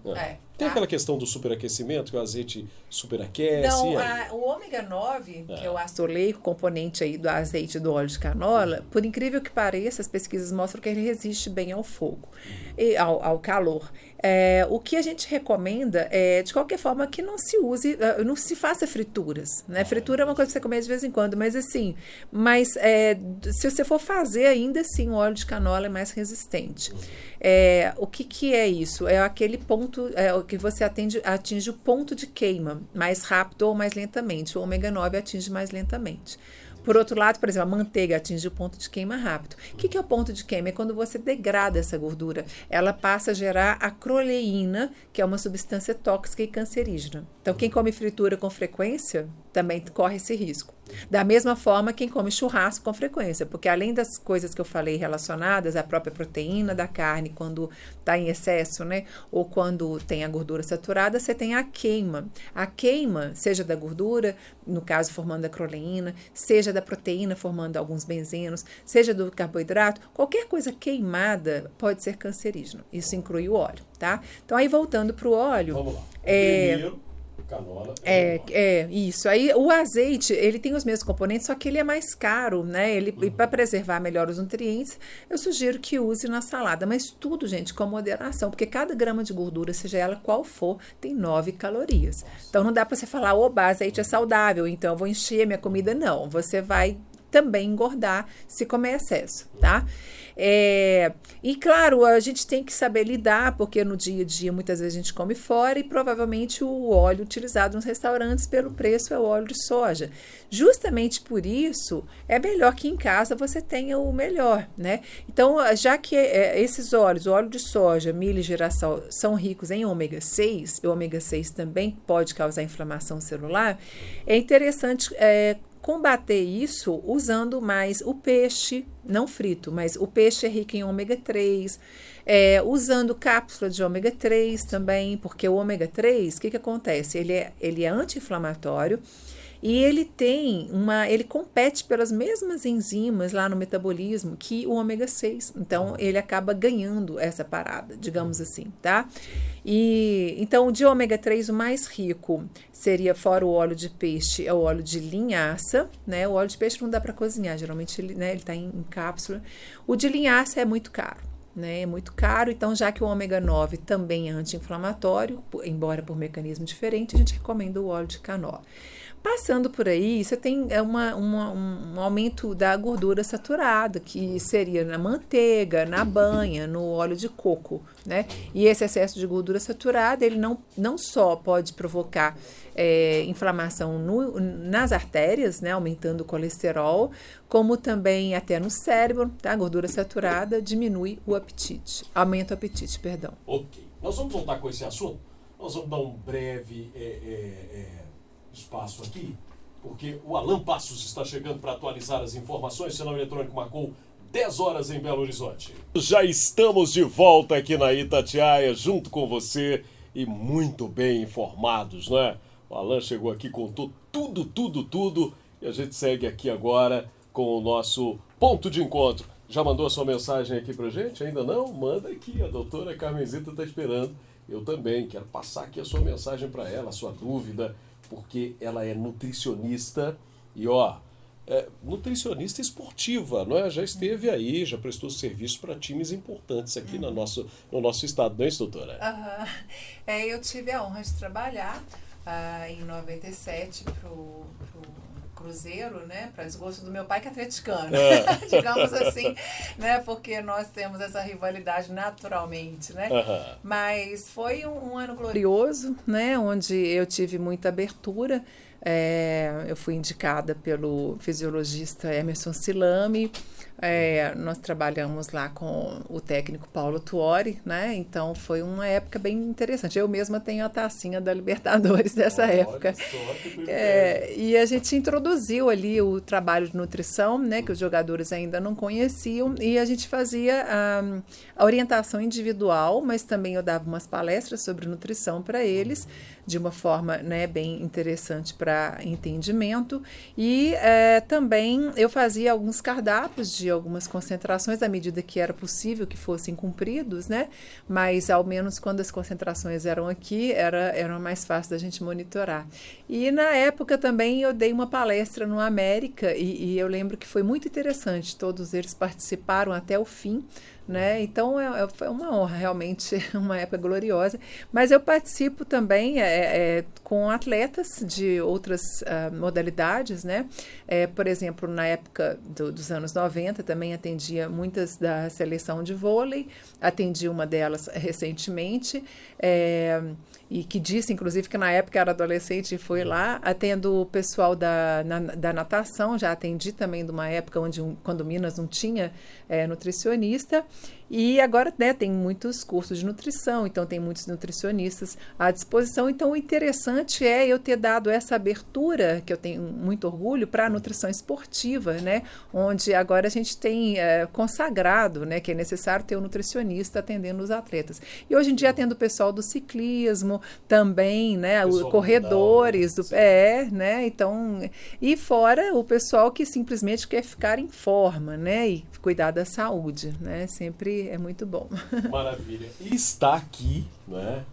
Tem aquela questão do superaquecimento, que o azeite superaquece. Não, o ômega 9, que é o ácido oleico, componente aí do azeite e do óleo de canola, por incrível que pareça, as pesquisas mostram que ele resiste bem ao fogo e ao calor. O que a gente recomenda é, de qualquer forma, que não se use, não se faça frituras, né? Fritura é uma coisa que você come de vez em quando, mas assim, se você for fazer, ainda assim, o óleo de canola é mais resistente. O que é isso? É aquele ponto que você atinge o ponto de queima mais rápido ou mais lentamente. O ômega 9 atinge mais lentamente. Por outro lado, por exemplo, a manteiga atinge o ponto de queima rápido. O que é o ponto de queima? É quando você degrada essa gordura. Ela passa a gerar a acroleína, que é uma substância tóxica e cancerígena. Então, quem come fritura com frequência também corre esse risco. Da mesma forma, quem come churrasco com frequência, porque além das coisas que eu falei relacionadas à própria proteína da carne, quando está em excesso, né, ou quando tem a gordura saturada, você tem a queima. A queima, seja da gordura, no caso formando a acroleína, seja da proteína formando alguns benzenos, seja do carboidrato, qualquer coisa queimada pode ser cancerígena. Isso inclui o óleo, tá? Então, aí voltando para o óleo... Vamos lá. Primeiro... Canola. Isso. Aí o azeite, ele tem os mesmos componentes, só que ele é mais caro, né? E para preservar melhor os nutrientes, eu sugiro que use na salada. Mas tudo, gente, com moderação, porque cada grama de gordura, seja ela qual for, tem 9 calorias. Então não dá para você falar, oba, azeite é saudável, então eu vou encher minha comida. Não, você vai também engordar se comer excesso, tá? E claro, a gente tem que saber lidar, porque no dia a dia muitas vezes a gente come fora e provavelmente o óleo utilizado nos restaurantes pelo preço é o óleo de soja. Justamente por isso, é melhor que em casa você tenha o melhor, né? Então, já que esses óleos, o óleo de soja, milho e girassol, são ricos em ômega 6, e o ômega 6 também pode causar inflamação celular, é interessante combater isso usando mais o peixe, não frito, mas o peixe é rico em ômega 3, usando cápsula de ômega 3 também, porque o ômega 3, o que acontece? Ele é anti-inflamatório e ele compete pelas mesmas enzimas lá no metabolismo que o ômega 6, então ele acaba ganhando essa parada, digamos assim, tá? Então, de ômega 3, o mais rico seria, fora o óleo de peixe, é o óleo de linhaça, né? O óleo de peixe não dá para cozinhar, geralmente ele está em cápsula. O de linhaça é muito caro, né? É muito caro, então já que o ômega 9 também é anti-inflamatório, embora por mecanismo diferente, a gente recomenda o óleo de canola. Passando por aí, você tem um aumento da gordura saturada, que seria na manteiga, na banha, no óleo de coco, né? E esse excesso de gordura saturada, ele não só pode provocar inflamação nas artérias, né? Aumentando o colesterol, como também até no cérebro, tá? A gordura saturada diminui o apetite, aumenta o apetite, perdão. Ok. Nós vamos voltar com esse assunto. Nós vamos dar um breve espaço aqui, porque o Alan Passos está chegando para atualizar as informações. O sinal eletrônico marcou 10 horas em Belo Horizonte. Já estamos de volta aqui na Itatiaia, junto com você e muito bem informados, não é? O Alan chegou aqui, contou tudo, e a gente segue aqui agora com o nosso ponto de encontro. Já mandou a sua mensagem aqui pra gente? Ainda não? Manda aqui, a doutora Carmenzita está esperando. Eu também quero passar aqui a sua mensagem para ela, a sua dúvida, porque ela é nutricionista e, nutricionista esportiva, não é? Já esteve aí, já prestou serviço para times importantes aqui no nosso estado, não é isso, doutora? Eu tive a honra de trabalhar em 97 pro Cruzeiro, né, para desgosto do meu pai, que é atleticano, digamos assim, né, porque nós temos essa rivalidade naturalmente, né, mas foi um ano glorioso, né, onde eu tive muita abertura. Eu fui indicada pelo fisiologista Emerson Silame. Nós trabalhamos lá com o técnico Paulo Tuori, né? Então foi uma época bem interessante. Eu mesma tenho a tacinha da Libertadores dessa época. E a gente introduziu ali o trabalho de nutrição, né? Que os jogadores ainda não conheciam, e a gente fazia a orientação individual, mas também eu dava umas palestras sobre nutrição para eles, de uma forma, né, bem interessante para entendimento. E também eu fazia alguns cardápios de algumas concentrações à medida que era possível que fossem cumpridos, né? Mas ao menos quando as concentrações eram aqui, era mais fácil da gente monitorar. E na época também eu dei uma palestra no América e eu lembro que foi muito interessante, todos eles participaram até o fim, né? Então foi uma honra, realmente uma época gloriosa. Mas eu participo também com atletas de outras modalidades, né? Por exemplo, na época dos anos 90, também atendia muitas da seleção de vôlei, atendi uma delas recentemente, e que disse, inclusive, que na época era adolescente e foi lá. Atendo o pessoal da natação, já atendi também de uma época quando Minas não tinha nutricionista. E agora, né, tem muitos cursos de nutrição, então tem muitos nutricionistas à disposição. Então, o interessante é eu ter dado essa abertura, que eu tenho muito orgulho, para a nutrição esportiva, né, onde agora a gente tem consagrado, né, que é necessário ter um nutricionista atendendo os atletas. E hoje em dia atendo o pessoal do ciclismo também, né, os corredores, né, então, e fora o pessoal que simplesmente quer ficar em forma, né, e cuidar da saúde, né, sempre é muito bom. Maravilha. E está aqui, né,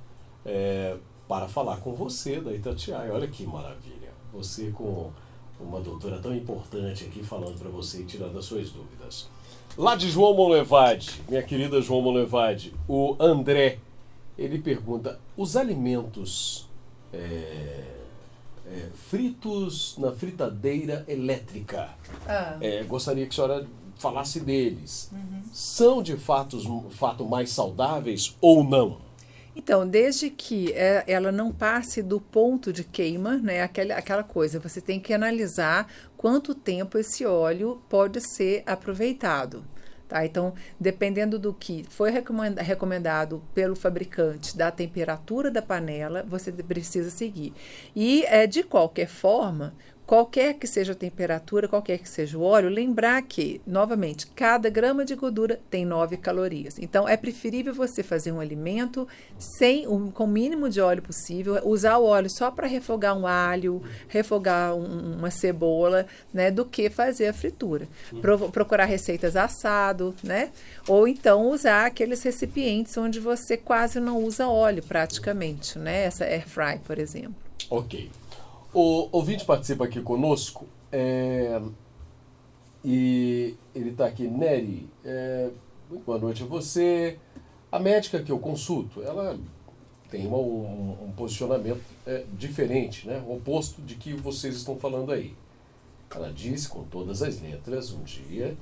para falar com você da Itatiaia. Olha que maravilha. Você com uma doutora tão importante aqui falando para você e tirando as suas dúvidas. Lá de João Monlevade, minha querida João Monlevade, o André, ele pergunta, os alimentos fritos na fritadeira elétrica, gostaria que a senhora falasse deles. São de fato mais saudáveis ou não? Então, desde que ela não passe do ponto de queima, né, aquela coisa, você tem que analisar quanto tempo esse óleo pode ser aproveitado. Tá? Então, dependendo do que foi recomendado pelo fabricante, da temperatura da panela, você precisa seguir. E, de qualquer forma, qualquer que seja a temperatura, qualquer que seja o óleo, lembrar que, novamente, cada grama de gordura tem 9 calorias. Então, é preferível você fazer um alimento com o mínimo de óleo possível, usar o óleo só para refogar um alho, refogar uma cebola, né, do que fazer a fritura. Procurar receitas assado, né? Ou então usar aqueles recipientes onde você quase não usa óleo praticamente, né? Essa air fry, por exemplo. Ok. O ouvinte participa aqui conosco e ele está aqui, Nery, muito boa noite a você. A médica que eu consulto, ela tem um posicionamento diferente, né? O oposto de que vocês estão falando aí. Ela disse com todas as letras um dia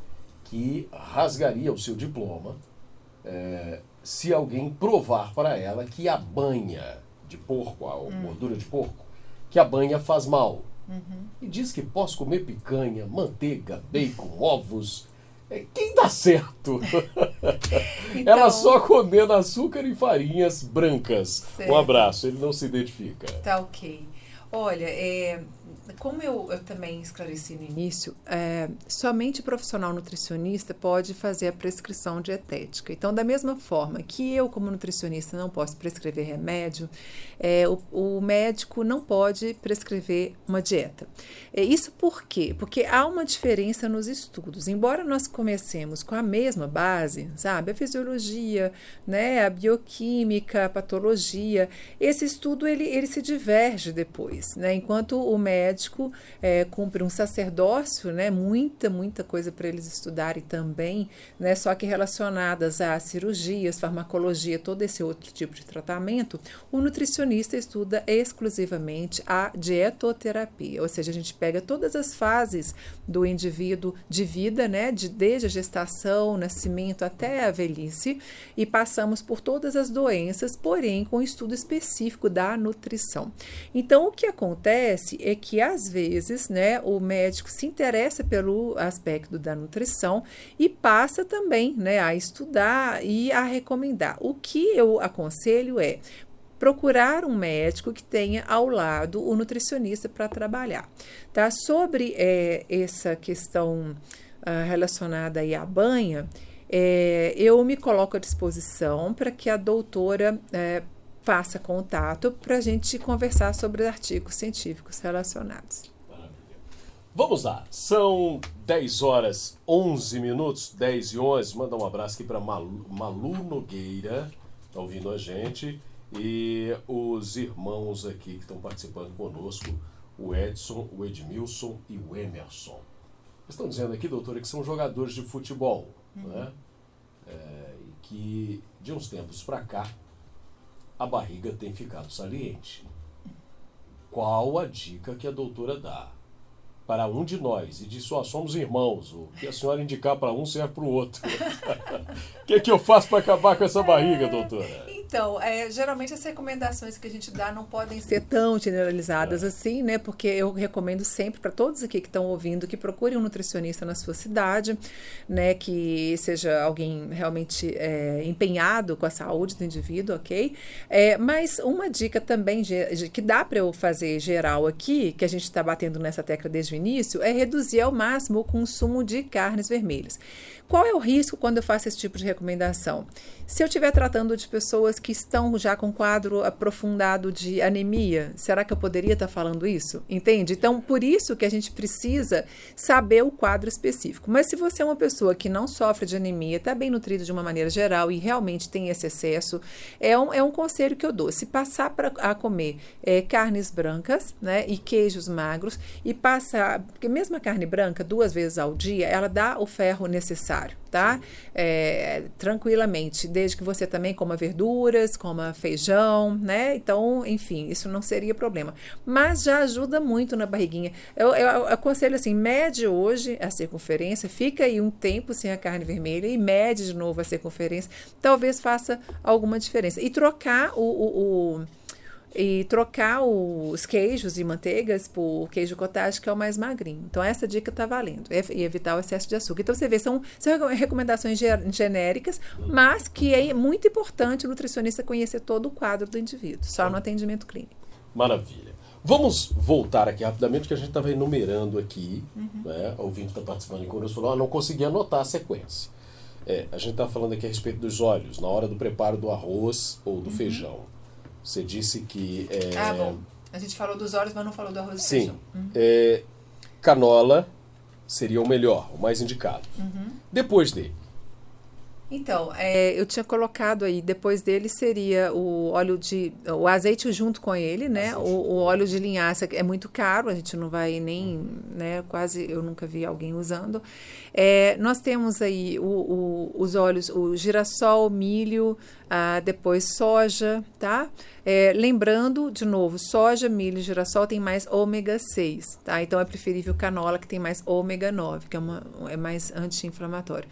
que rasgaria o seu diploma se alguém provar para ela que a banha de porco, a gordura de porco, que a banha faz mal. E diz que posso comer picanha, manteiga, bacon, ovos. Quem dá certo? Então, ela só comendo açúcar e farinhas brancas. Certo. Um abraço, ele não se identifica. Tá ok. Olha, como eu também esclareci no início, somente o profissional nutricionista pode fazer a prescrição dietética. Então, da mesma forma que eu, como nutricionista, não posso prescrever remédio, o médico não pode prescrever uma dieta. Isso por quê? Porque há uma diferença nos estudos. Embora nós comecemos com a mesma base, sabe? A fisiologia, né? A bioquímica, a patologia, esse estudo ele se diverge depois. Né? Enquanto o médico cumpre um sacerdócio, né? muita coisa para eles estudarem também, né? Só que relacionadas a cirurgias, farmacologia, todo esse outro tipo de tratamento, o nutricionista estuda exclusivamente a dietoterapia, ou seja, a gente pega todas as fases do indivíduo de vida, né? Desde a gestação, nascimento até a velhice, e passamos por todas as doenças, porém com estudo específico da nutrição. Então, o que acontece é que, às vezes, né, o médico se interessa pelo aspecto da nutrição e passa também, né, a estudar e a recomendar. O que eu aconselho é procurar um médico que tenha ao lado o nutricionista para trabalhar. Tá? Sobre essa questão relacionada aí à banha, eu me coloco à disposição para que a doutora faça contato para a gente conversar sobre artigos científicos relacionados. Maravilha. Vamos lá, são 10h11, 10h11. Manda um abraço aqui para Malu Nogueira, está ouvindo a gente, e os irmãos aqui que estão participando conosco, o Edson, o Edmilson e o Emerson. Estão dizendo aqui, doutora, que são jogadores de futebol, né? E que de uns tempos para cá a barriga tem ficado saliente. Qual a dica que a doutora dá para um de nós? E diz, só somos irmãos. O que a senhora indicar para um serve para o outro. O que eu faço para acabar com essa barriga, doutora? Então, geralmente as recomendações que a gente dá não podem ser tão generalizadas assim, né? Porque eu recomendo sempre para todos aqui que estão ouvindo que procurem um nutricionista na sua cidade, né? Que seja alguém realmente empenhado com a saúde do indivíduo, ok? Mas uma dica também que dá para eu fazer geral aqui, que a gente está batendo nessa tecla desde o início, é reduzir ao máximo o consumo de carnes vermelhas. Qual é o risco quando eu faço esse tipo de recomendação? Se eu estiver tratando de pessoas que estão já com quadro aprofundado de anemia, será que eu poderia estar falando isso? Entende? Então, por isso que a gente precisa saber o quadro específico. Mas se você é uma pessoa que não sofre de anemia, está bem nutrida de uma maneira geral e realmente tem esse excesso, é um conselho que eu dou. Se passar a comer carnes brancas, né, e queijos magros, e passar, porque mesmo a carne branca, 2 vezes ao dia, ela dá o ferro necessário, tá? Tranquilamente, desde que você também coma verduras, coma feijão, né? Então, enfim, isso não seria problema. Mas já ajuda muito na barriguinha. Eu aconselho assim, mede hoje a circunferência, fica aí um tempo sem a carne vermelha e mede de novo a circunferência, talvez faça alguma diferença. E trocar os queijos e manteigas por queijo cottage, que é o mais magrinho. Então, essa dica está valendo. E evitar o excesso de açúcar. Então, você vê, são recomendações genéricas, mas que é muito importante o nutricionista conhecer todo o quadro do indivíduo, só no atendimento clínico. Maravilha. Vamos voltar aqui rapidamente, que a gente estava enumerando aqui, né? O ouvinte está participando conosco, falou, não consegui anotar a sequência. A gente está falando aqui a respeito dos óleos, na hora do preparo do arroz ou do feijão. Você disse que... bom. A gente falou dos óleos, mas não falou do arroz e sim, feijão. Canola seria o melhor, o mais indicado. Depois dele. Então, eu tinha colocado aí, depois dele seria o azeite junto com ele, né? O óleo de linhaça é muito caro, a gente não vai nem, né? Quase, eu nunca vi alguém usando. Nós temos aí os óleos, o girassol, milho, depois soja, tá? Lembrando, de novo, soja, milho e girassol tem mais ômega 6, tá? Então é preferível canola, que tem mais ômega 9, que é mais anti-inflamatório.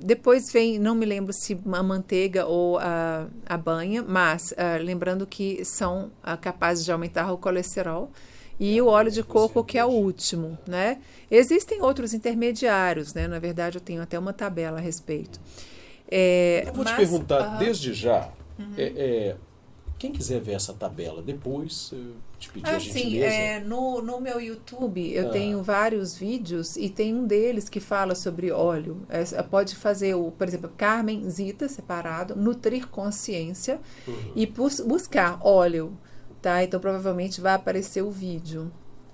Depois vem, não me lembro se a manteiga ou a banha, mas lembrando que são capazes de aumentar o colesterol. E o óleo de coco, que é o último, né? Existem outros intermediários, né? Na verdade, eu tenho até uma tabela a respeito. Eu vou te perguntar desde já. Quem quiser ver essa tabela depois, te pedir a gentileza. No meu YouTube eu tenho vários vídeos e tem um deles que fala sobre óleo. Pode fazer, por exemplo, Carmen Zita separado, Nutrir Consciência e buscar óleo, tá? Então provavelmente vai aparecer o vídeo,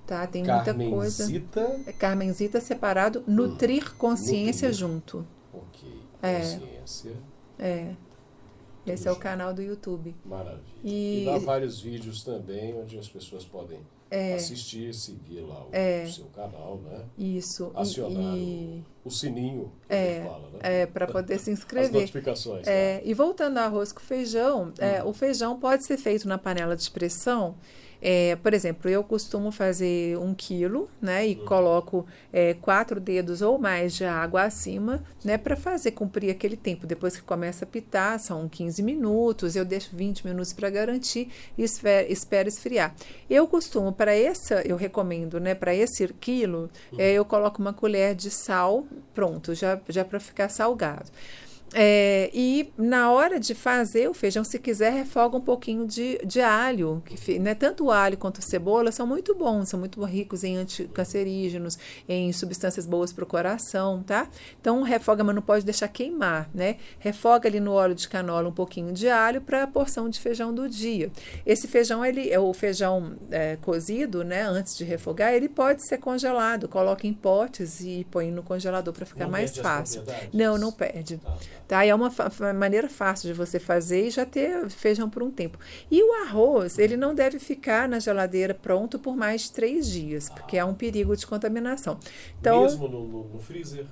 tá? Tem muita coisa. Carmen Zita separado, Nutrir Consciência junto. Ok, consciência. Esse é o canal do YouTube. Maravilha. E dá vários vídeos também, onde as pessoas podem assistir, seguir lá o seu canal, né? Isso. Acionar o sininho, que ele fala, né? Para poder se inscrever. As notificações. E voltando ao arroz com feijão, o feijão pode ser feito na panela de pressão. Por exemplo, eu costumo fazer 1 quilo, né? E coloco 4 dedos ou mais de água acima, né? Para fazer cumprir aquele tempo. Depois que começa a pitar, são 15 minutos, eu deixo 20 minutos para garantir e espero esfriar. Eu costumo, eu recomendo, né? Para esse quilo, eu coloco uma colher de sal, pronto, já para ficar salgado. E na hora de fazer o feijão, se quiser, refoga um pouquinho de alho, né? Tanto o alho quanto a cebola são muito bons, são muito ricos em anticancerígenos, em substâncias boas para o coração, tá? Então refoga, mas não pode deixar queimar, né? Refoga ali no óleo de canola um pouquinho de alho para a porção de feijão do dia. Esse feijão, o feijão cozido, né? Antes de refogar, ele pode ser congelado, coloca em potes e põe no congelador para ficar mais fácil. Não perde. Tá? É uma maneira fácil de você fazer e já ter feijão por um tempo. E o arroz, ele não deve ficar na geladeira pronto por mais de 3 dias, porque há um perigo de contaminação. Então, mesmo no freezer?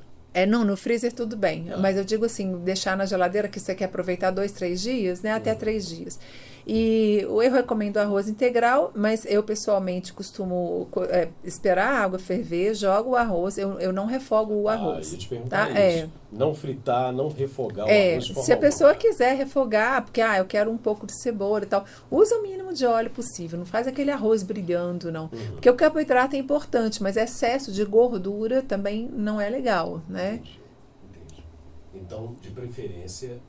Não, no freezer tudo bem, mas eu digo assim, deixar na geladeira que você quer aproveitar 2, 3 dias, né? Até 3 dias. E eu recomendo arroz integral, mas eu pessoalmente costumo esperar a água ferver, jogo o arroz, eu não refogo o arroz. Eu ia te perguntar isso. Não fritar, não refogar o arroz de forma se a pessoa quiser refogar, porque eu quero um pouco de cebola e tal, usa o mínimo de óleo possível, não faz aquele arroz brilhando, não. Porque o carboidrato é importante, mas excesso de gordura também não é legal, né? Entendi. Então, de preferência,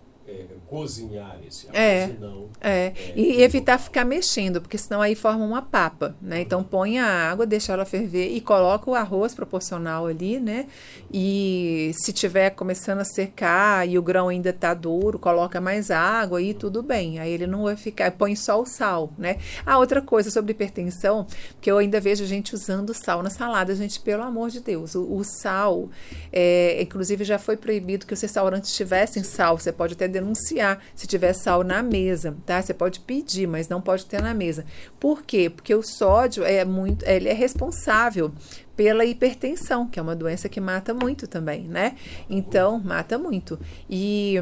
cozinhar esse arroz, e evitar ficar mexendo, porque senão aí forma uma papa, né? Então põe a água, deixa ela ferver e coloca o arroz proporcional ali, né? E se tiver começando a secar e o grão ainda tá duro, coloca mais água e tudo bem. Aí ele não vai ficar, põe só o sal, né? Outra coisa sobre hipertensão, que eu ainda vejo gente usando sal na salada, gente, pelo amor de Deus, o sal, inclusive já foi proibido que os restaurantes tivessem sal, você pode até denunciar se tiver sal na mesa, tá? Você pode pedir, mas não pode ter na mesa. Por quê? Porque o sódio ele é responsável pela hipertensão, que é uma doença que mata muito também, né? Então, mata muito. E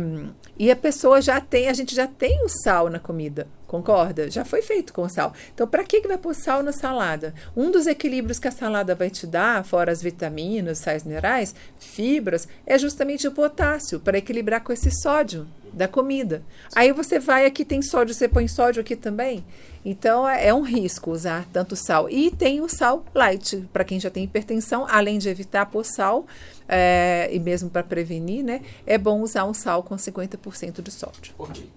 a pessoa a gente já tem o sal na comida, concorda? Já foi feito com sal. Então, para que vai pôr sal na salada? Um dos equilíbrios que a salada vai te dar, fora as vitaminas, sais minerais, fibras, é justamente o potássio, para equilibrar com esse sódio da comida. Aí você vai aqui, tem sódio, você põe sódio aqui também. Então, é um risco usar tanto sal. E tem o sal light, para quem já tem hipertensão, além de evitar pôr sal, e mesmo para prevenir, né? É bom usar um sal com 50% de sódio. Ok.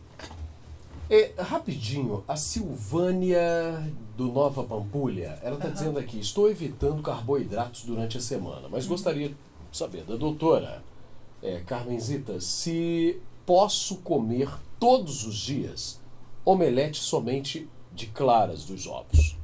Rapidinho, a Silvânia do Nova Pampulha, ela está dizendo aqui, estou evitando carboidratos durante a semana, mas gostaria de saber da doutora Carmen Zita, se posso comer todos os dias omelete somente de claras dos ovos.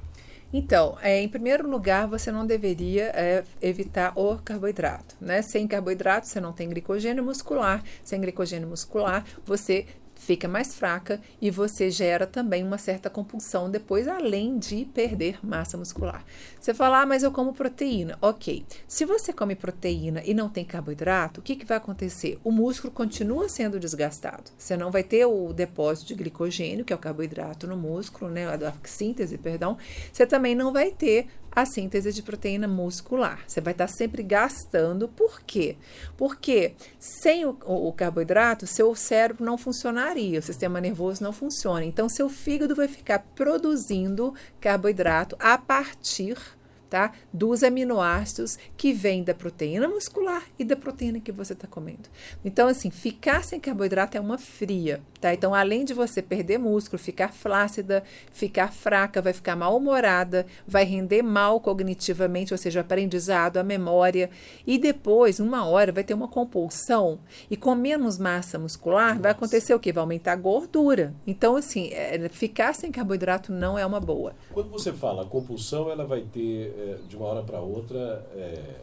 Então, em primeiro lugar, você não deveria evitar o carboidrato, né? Sem carboidrato, você não tem glicogênio muscular. Sem glicogênio muscular, você fica mais fraca e você gera também uma certa compulsão depois, além de perder massa muscular. Você fala, mas eu como proteína. Ok, se você come proteína e não tem carboidrato, o que vai acontecer? O músculo continua sendo desgastado. Você não vai ter o depósito de glicogênio, que é o carboidrato no músculo, né? A síntese, perdão. Você também não vai ter a síntese de proteína muscular. Você vai estar sempre gastando. Por quê? Porque sem o carboidrato, seu cérebro não funcionaria, o sistema nervoso não funciona. Então, seu fígado vai ficar produzindo carboidrato a partir, tá, dos aminoácidos que vêm da proteína muscular e da proteína que você está comendo. Então, assim, ficar sem carboidrato é uma fria, tá? Então, além de você perder músculo, ficar flácida, ficar fraca, vai ficar mal-humorada, vai render mal cognitivamente, ou seja, o aprendizado, a memória, e depois, uma hora, vai ter uma compulsão, e com menos massa muscular, vai acontecer o quê? Vai aumentar a gordura. Então, assim, ficar sem carboidrato não é uma boa. Quando você fala compulsão, ela vai ter de uma hora para outra...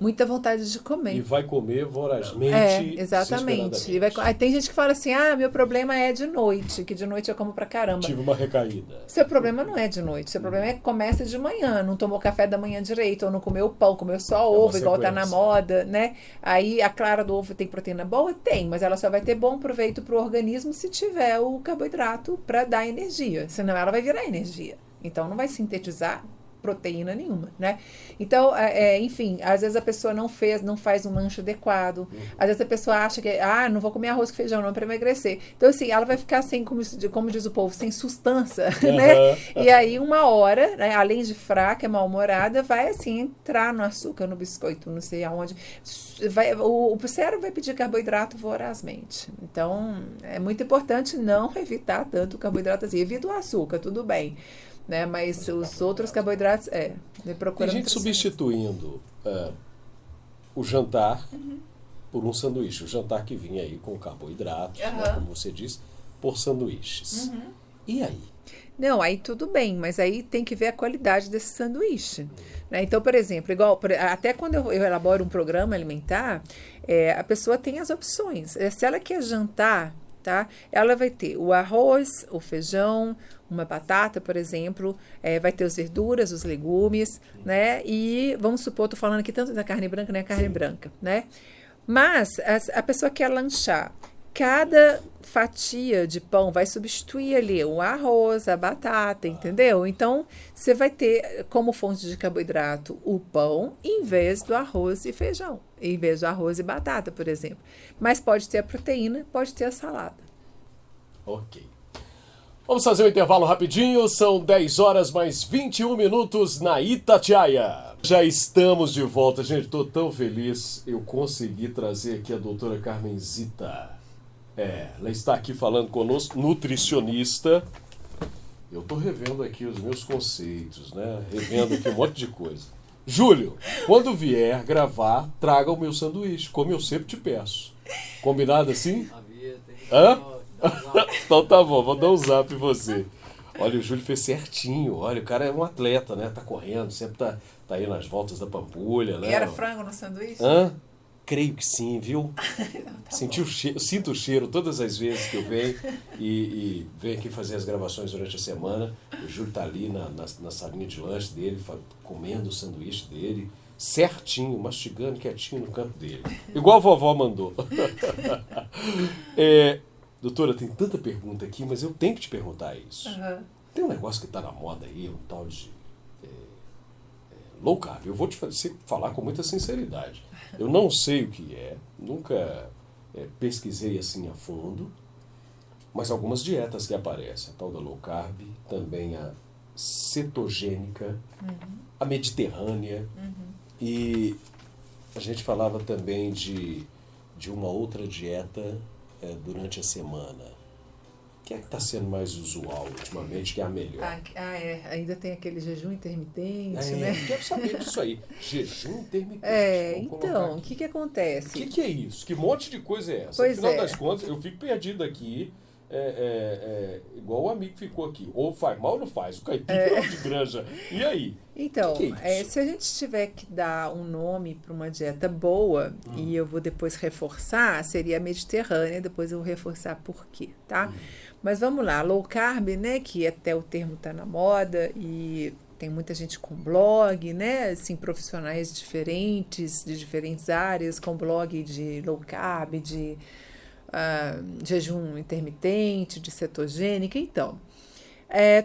muita vontade de comer. E vai comer vorazmente, exatamente. E aí tem gente que fala assim, meu problema é de noite, que de noite eu como pra caramba. Tive uma recaída. Seu problema não é de noite, seu problema é que começa de manhã, não tomou café da manhã direito, ou não comeu pão, comeu só ovo, igual tá na moda, né? Aí a clara do ovo tem proteína boa? Tem, mas ela só vai ter bom proveito pro organismo se tiver o carboidrato pra dar energia, senão ela vai virar energia. Então não vai sintetizar proteína nenhuma, né? Então, enfim, às vezes a pessoa não faz um lanche adequado, às vezes a pessoa acha que, não vou comer arroz com feijão não para emagrecer. Então, assim, ela vai ficar sem, como diz o povo, sem sustância, né? E aí, uma hora, né, além de fraca, mal-humorada, vai, assim, entrar no açúcar, no biscoito, não sei aonde. O cérebro vai pedir carboidrato vorazmente. Então, é muito importante não evitar tanto o carboidrato assim. Evita o açúcar, tudo bem. Né? Mas os outros carboidratos, Tem gente substituindo o jantar por um sanduíche. O jantar que vinha aí com carboidratos, né, como você disse, por sanduíches. E aí? Não, aí tudo bem, mas aí tem que ver a qualidade desse sanduíche. Né? Então, por exemplo, até quando eu elaboro um programa alimentar, a pessoa tem as opções. Se ela quer jantar, tá? Ela vai ter o arroz, o feijão, uma batata, por exemplo, vai ter as verduras, os legumes, né? E vamos supor, estou falando aqui tanto da carne branca, né? Carne branca, né? Mas a pessoa quer lanchar. Cada fatia de pão vai substituir ali o arroz, a batata, entendeu? Então, você vai ter como fonte de carboidrato o pão em vez do arroz e feijão, em vez do arroz e batata, por exemplo. Mas pode ter a proteína, pode ter a salada. Ok. Vamos fazer um intervalo rapidinho, são 10 horas mais 21 minutos na Itatiaia. Já estamos de volta, gente, estou tão feliz, eu consegui trazer aqui a doutora Carmenzita. Ela está aqui falando conosco, nutricionista. Eu estou revendo aqui os meus conceitos, né? Revendo aqui um monte de coisa. Júlio, quando vier gravar, traga o meu sanduíche, como eu sempre te peço. Combinado assim? Hã? Então tá bom, vou dar um zap em você. Olha, o Júlio fez certinho. Olha, o cara é um atleta, né? Tá correndo, sempre tá aí nas voltas da Pampulha, né? E era frango no sanduíche? Creio que sim, viu? Senti o cheiro, sinto o cheiro todas as vezes que eu venho e venho aqui fazer as gravações durante a semana. O Júlio tá ali na salinha de lanche dele, comendo o sanduíche dele, certinho, mastigando, quietinho no canto dele. Igual a vovó mandou. Doutora, tem tanta pergunta aqui, mas eu tenho que te perguntar isso. Tem um negócio que tá na moda aí, um tal de low carb. Eu vou te falar com muita sinceridade. Eu não sei o que nunca pesquisei assim a fundo, mas algumas dietas que aparecem, a tal da low carb, também a cetogênica, a mediterrânea, e a gente falava também de uma outra dieta durante a semana. O que é que está sendo mais usual ultimamente, que é a melhor? Ainda tem aquele jejum intermitente, né? Quero saber disso aí. Jejum intermitente. Então, o que acontece? O que é isso? Que monte de coisa é essa? Pois Afinal das contas, eu fico perdido aqui. igual o amigo ficou aqui. Ou faz mal ou não faz? O caipira de granja. E aí? Então, Que é isso? se a gente tiver que dar um nome para uma dieta boa, e eu vou depois reforçar, seria a mediterrânea, depois eu vou reforçar por quê, tá? Mas vamos lá, low carb, né, que até o termo tá na moda e tem muita gente com blog, né, assim, profissionais diferentes, de diferentes áreas, com blog de low carb, de jejum intermitente, de cetogênica, então...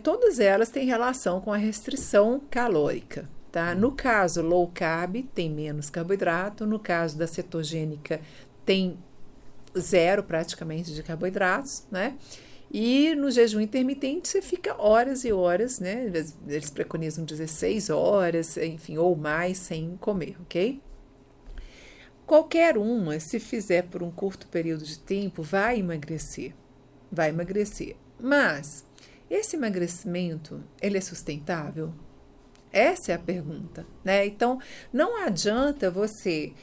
todas elas têm relação com a restrição calórica, tá? No caso low carb, tem menos carboidrato. No caso da cetogênica, tem zero praticamente de carboidratos, né? E no jejum intermitente, você fica horas e horas, né? Eles preconizam 16 horas, enfim, ou mais sem comer, ok? Qualquer uma, se fizer por um curto período de tempo, vai emagrecer. Vai emagrecer. Mas... esse emagrecimento, ele é sustentável? Essa é a pergunta, né? Então, não adianta você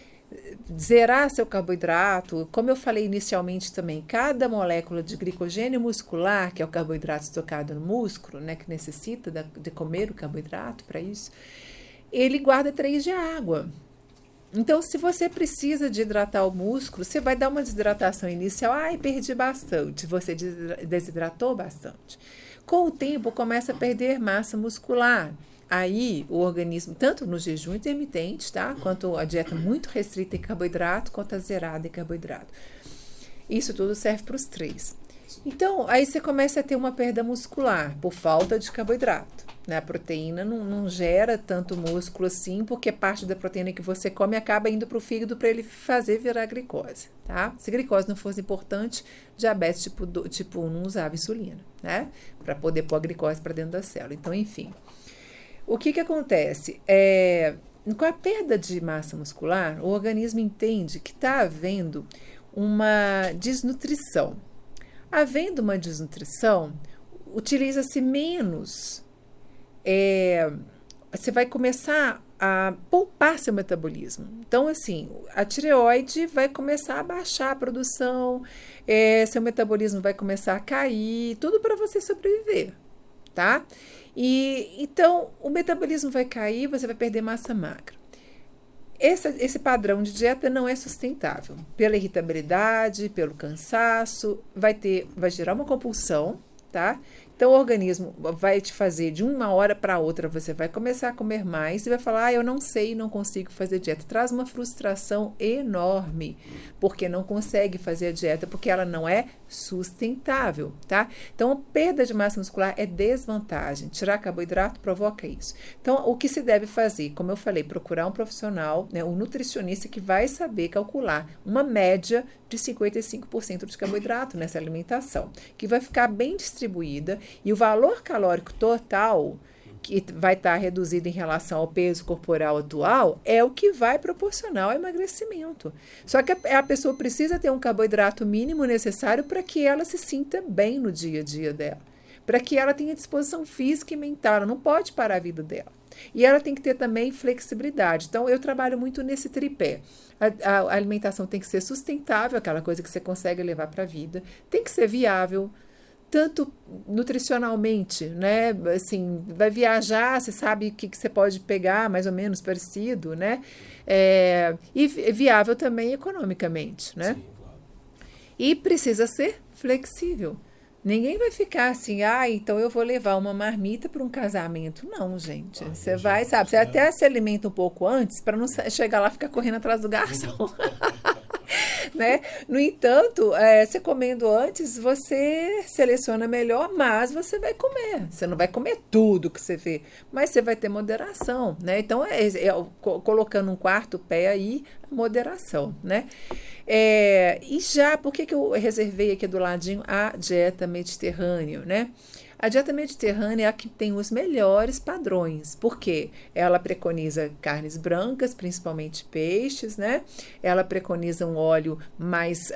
zerar seu carboidrato. Como eu falei inicialmente também, cada molécula de glicogênio muscular, que é o carboidrato estocado no músculo, né, que necessita de comer o carboidrato para isso, ele guarda 3 de água. Então, se você precisa de hidratar o músculo, você vai dar uma desidratação inicial. Ai, perdi bastante. Você desidratou bastante. Com o tempo, começa a perder massa muscular. Aí, o organismo, tanto no jejum intermitente, tá? Quanto a dieta muito restrita em carboidrato, quanto a zerada em carboidrato. Isso tudo serve para os 3. Então, aí você começa a ter uma perda muscular por falta de carboidrato, né? A proteína não gera tanto músculo assim, porque parte da proteína que você come acaba indo para o fígado para ele fazer virar glicose, tá? Se glicose não fosse importante, diabetes tipo 1 não usava insulina, né? Para poder pôr a glicose para dentro da célula. Então, enfim. O que acontece? Com a perda de massa muscular, o organismo entende que está havendo uma desnutrição. Havendo uma desnutrição, utiliza-se menos. Você vai começar a poupar seu metabolismo. Então, assim, a tireoide vai começar a baixar a produção, seu metabolismo vai começar a cair, tudo para você sobreviver, tá? E então, o metabolismo vai cair, você vai perder massa magra. Esse padrão de dieta não é sustentável. Pela irritabilidade, pelo cansaço, vai gerar uma compulsão, tá? Então, o organismo vai te fazer de uma hora para outra, você vai começar a comer mais e vai falar, eu não sei, não consigo fazer dieta. Traz uma frustração enorme, porque não consegue fazer a dieta, porque ela não é sustentável, tá? Então, a perda de massa muscular é desvantagem. Tirar carboidrato provoca isso. Então, o que se deve fazer? Como eu falei, procurar um profissional, né, um nutricionista que vai saber calcular uma média de 55% de carboidrato nessa alimentação, que vai ficar bem distribuída e o valor calórico total, que vai estar reduzido em relação ao peso corporal atual, é o que vai proporcionar ao emagrecimento. Só que a pessoa precisa ter um carboidrato mínimo necessário para que ela se sinta bem no dia a dia dela, para que ela tenha disposição física e mental, ela não pode parar a vida dela. E ela tem que ter também flexibilidade. Então, eu trabalho muito nesse tripé. A alimentação tem que ser sustentável, aquela coisa que você consegue levar para a vida, tem que ser viável, tanto nutricionalmente, né? Assim, vai viajar, você sabe o que você pode pegar, mais ou menos parecido, né? E viável também economicamente, né? Sim, claro. E precisa ser flexível. Ninguém vai ficar assim, então eu vou levar uma marmita para um casamento. Não, gente. Você vai, sabe, você até se alimenta um pouco antes para não chegar lá e ficar correndo atrás do garçom. Né? No entanto, você comendo antes, você seleciona melhor, mas você vai comer. Você não vai comer tudo que você vê, mas você vai ter moderação, né? Então, colocando um quarto pé aí, a moderação, né? E já, por que eu reservei aqui do ladinho a dieta mediterrânea, né? A dieta mediterrânea é a que tem os melhores padrões, porque ela preconiza carnes brancas, principalmente peixes, né? Ela preconiza um óleo mais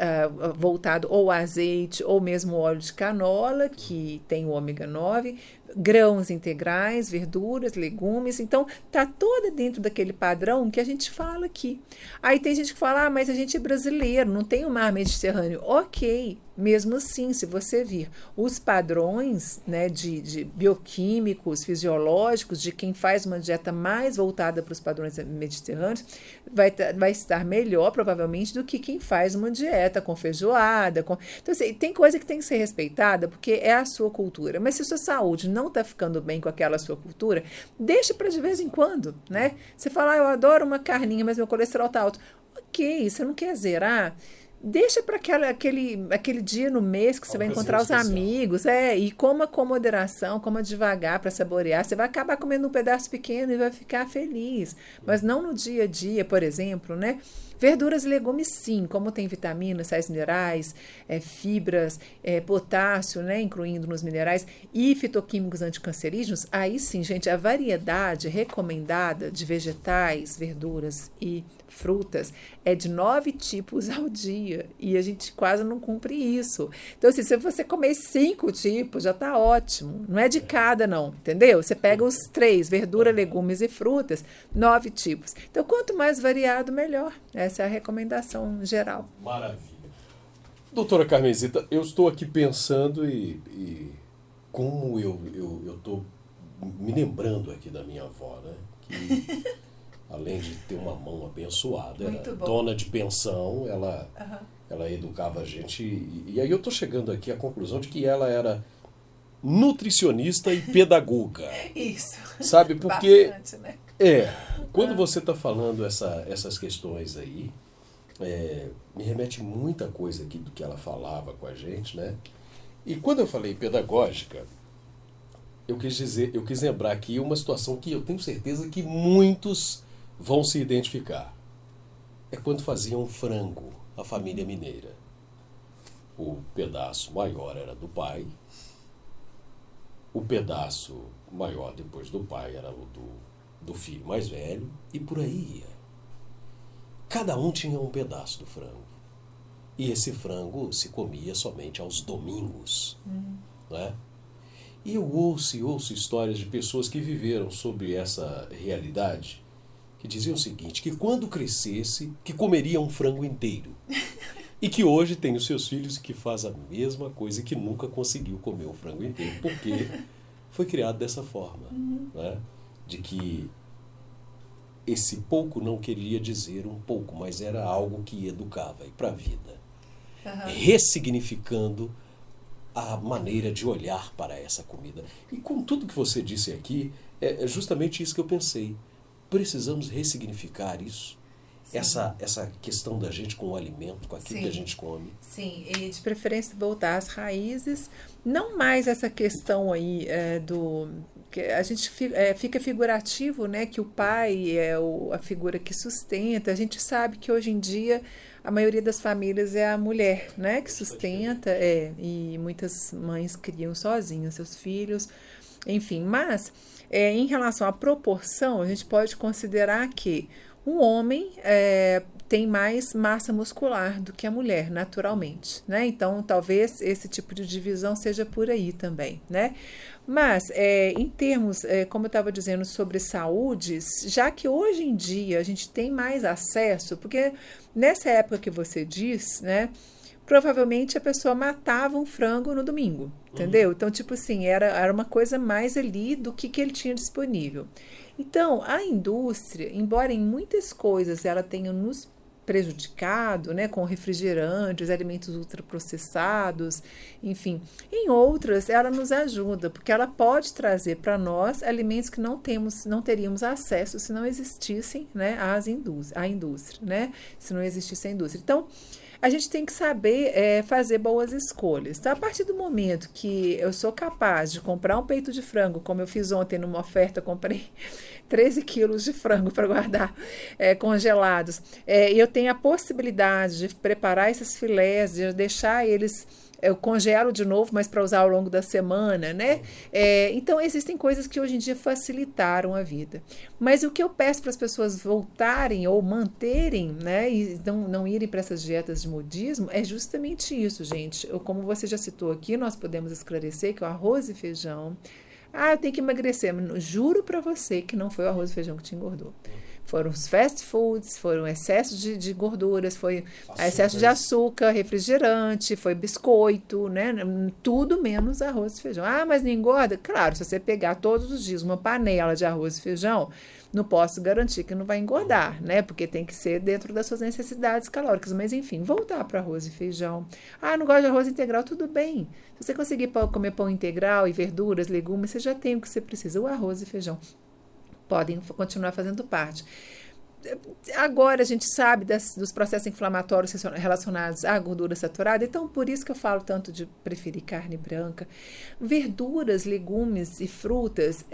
voltado ou azeite ou mesmo óleo de canola, que tem o ômega 9, grãos integrais, verduras, legumes. Então, tá toda dentro daquele padrão que a gente fala aqui. Aí tem gente que fala, mas a gente é brasileiro, não tem o mar Mediterrâneo. Ok, Mesmo assim, se você vir os padrões, né, de bioquímicos, fisiológicos, de quem faz uma dieta mais voltada para os padrões mediterrâneos, vai estar melhor, provavelmente, do que quem faz uma dieta com feijoada. Então, assim, tem coisa que tem que ser respeitada, porque é a sua cultura. Mas se a sua saúde não está ficando bem com aquela sua cultura, deixa para de vez em quando, né? Você fala, eu adoro uma carninha, mas meu colesterol está alto. Ok, você não quer zerar? Deixa para aquele dia no mês que você vai encontrar os amigos, e coma com moderação, coma devagar para saborear. Você vai acabar comendo um pedaço pequeno e vai ficar feliz. Mas não no dia a dia, por exemplo, né? Verduras e legumes, sim, como tem vitaminas, sais minerais, fibras, potássio, né, incluindo nos minerais, e fitoquímicos anticancerígenos, aí sim, gente, a variedade recomendada de vegetais, verduras e frutas é de 9 tipos ao dia, e a gente quase não cumpre isso. Então, assim, se você comer 5 tipos, já está ótimo. Não é de cada, não, entendeu? Você pega os 3, verdura, legumes e frutas, 9 tipos. Então, quanto mais variado, melhor. Essa é a recomendação geral. Maravilha. Doutora Carmenzita, eu estou aqui pensando e como eu estou me lembrando aqui da minha avó, né? Que além de ter uma mão abençoada, era dona de pensão, ela educava a gente. E aí eu estou chegando aqui à conclusão de que ela era nutricionista e pedagoga. Isso. Sabe, porque... Bastante, né? Quando você está falando essas questões aí, me remete muita coisa aqui do que ela falava com a gente, né? E quando eu falei pedagógica, eu quis lembrar aqui uma situação que eu tenho certeza que muitos vão se identificar. É quando faziam frango, a família mineira. O pedaço maior era do pai, o pedaço maior depois do pai era o do filho mais velho, e por aí ia. Cada um tinha um pedaço do frango. E esse frango se comia somente aos domingos. Né? E eu ouço histórias de pessoas que viveram sobre essa realidade, que diziam o seguinte, que quando crescesse, que comeria um frango inteiro. E que hoje tem os seus filhos que faz a mesma coisa e que nunca conseguiu comer o frango inteiro, porque foi criado dessa forma. Né? De que esse pouco não queria dizer um pouco, mas era algo que educava e para a vida. Ressignificando a maneira de olhar para essa comida. E com tudo que você disse aqui, é justamente isso que eu pensei. Precisamos ressignificar isso. Essa questão da gente com o alimento, com aquilo que a gente come. Sim, e de preferência voltar às raízes, não mais essa questão aí que a gente fica figurativo, né, que o pai é a figura que sustenta. A gente sabe que hoje em dia a maioria das famílias é a mulher, né, que sustenta, e muitas mães criam sozinhas seus filhos, enfim. Mas, em relação à proporção, a gente pode considerar que um homem tem mais massa muscular do que a mulher, naturalmente, né? Então, talvez esse tipo de divisão seja por aí também, né? Mas, em termos, como eu estava dizendo, sobre saúde, já que hoje em dia a gente tem mais acesso, porque nessa época que você diz, né, provavelmente a pessoa matava um frango no domingo, entendeu? Então, tipo assim, era uma coisa mais ali do que ele tinha disponível. Então, a indústria, embora em muitas coisas ela tenha nos prejudicado, né, com refrigerantes, alimentos ultraprocessados, enfim, em outras ela nos ajuda, porque ela pode trazer para nós alimentos que não teríamos acesso se não existissem, né, a indústria, né, se não existisse a indústria. Então, a gente tem que saber fazer boas escolhas. Então, a partir do momento que eu sou capaz de comprar um peito de frango, como eu fiz ontem numa oferta, comprei 13 quilos de frango para guardar congelados, e eu tenho a possibilidade de preparar esses filés, de deixar eles... Eu congelo de novo, mas para usar ao longo da semana, né? Então, existem coisas que hoje em dia facilitaram a vida. Mas o que eu peço para as pessoas voltarem ou manterem, né? E não irem para essas dietas de modismo, é justamente isso, gente. Como você já citou aqui, nós podemos esclarecer que o arroz e feijão... eu tenho que emagrecer. Juro para você que não foi o arroz e feijão que te engordou. Foram os fast foods, foram excesso de gorduras, foi excesso de açúcar, refrigerante, foi biscoito, né? Tudo menos arroz e feijão. Ah, mas não engorda? Claro, se você pegar todos os dias uma panela de arroz e feijão, não posso garantir que não vai engordar, né? Porque tem que ser dentro das suas necessidades calóricas. Mas, enfim, voltar para arroz e feijão. Ah, não gosto de arroz integral? Tudo bem. Se você conseguir comer pão integral e verduras, legumes, você já tem o que você precisa. O arroz e feijão podem continuar fazendo parte. Agora a gente sabe dos processos inflamatórios relacionados à gordura saturada, então por isso que eu falo tanto de preferir carne branca. Verduras, legumes e frutas,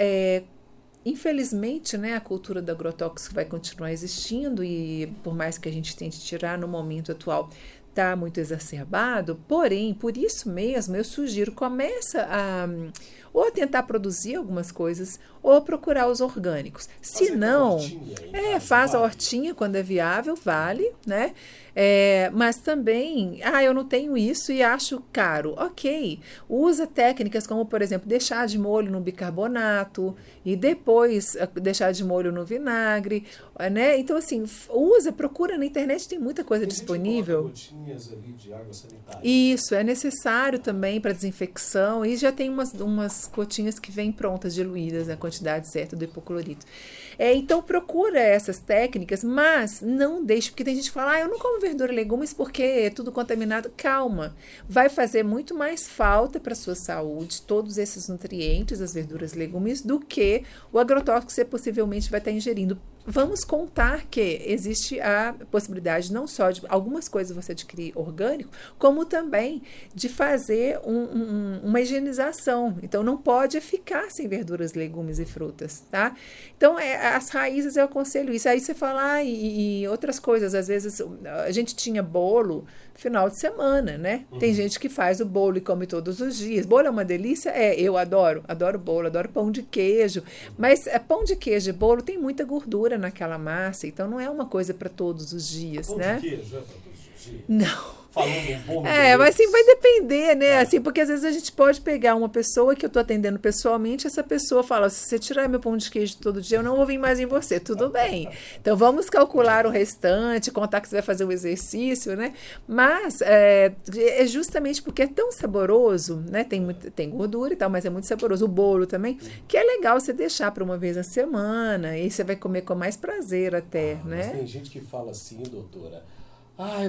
infelizmente, né, a cultura do agrotóxico vai continuar existindo e por mais que a gente tente tirar no momento atual, está muito exacerbado, porém, por isso mesmo, eu sugiro, começa a ou tentar produzir algumas coisas ou procurar os orgânicos. Se não, faz a hortinha quando é viável, vale, né? Mas também, eu não tenho isso e acho caro. Ok, usa técnicas como, por exemplo, deixar de molho no bicarbonato e depois deixar de molho no vinagre, né? Então, assim, procura na internet, tem muita coisa disponível. Gotinhas ali de água sanitária. Isso, é necessário também para desinfecção e já tem umas gotinhas que vêm prontas, diluídas na quantidade certa do hipoclorito. Então, procura essas técnicas, mas não deixe, porque tem gente que fala, eu não como verdura e legumes porque é tudo contaminado. Calma, vai fazer muito mais falta para a sua saúde todos esses nutrientes, as verduras e legumes, do que o agrotóxico que você possivelmente vai estar ingerindo. Vamos contar que existe a possibilidade não só de algumas coisas você adquirir orgânico, como também de fazer uma higienização. Então, não pode ficar sem verduras, legumes e frutas, tá? Então, as raízes eu aconselho isso. Aí você fala, e outras coisas. Às vezes, a gente tinha bolo final de semana, né? Tem gente que faz o bolo e come todos os dias. Bolo é uma delícia? Eu adoro bolo, adoro pão de queijo. Mas pão de queijo e bolo tem muita gordura naquela massa, então não é uma coisa para todos os dias, pão né? De queijo é para todos os dias? Não. Falando um bom mas assim, vai depender, né? Assim, porque às vezes a gente pode pegar uma pessoa que eu tô atendendo pessoalmente, essa pessoa fala, se você tirar meu pão de queijo todo dia, eu não vou vir mais em você. Tudo bem. Então, vamos calcular o restante, contar que você vai fazer o exercício, né? Mas é justamente porque é tão saboroso, né? Tem gordura e tal, mas é muito saboroso. O bolo também, que é legal você deixar para uma vez na semana, e você vai comer com mais prazer até, né? Mas tem gente que fala assim, doutora,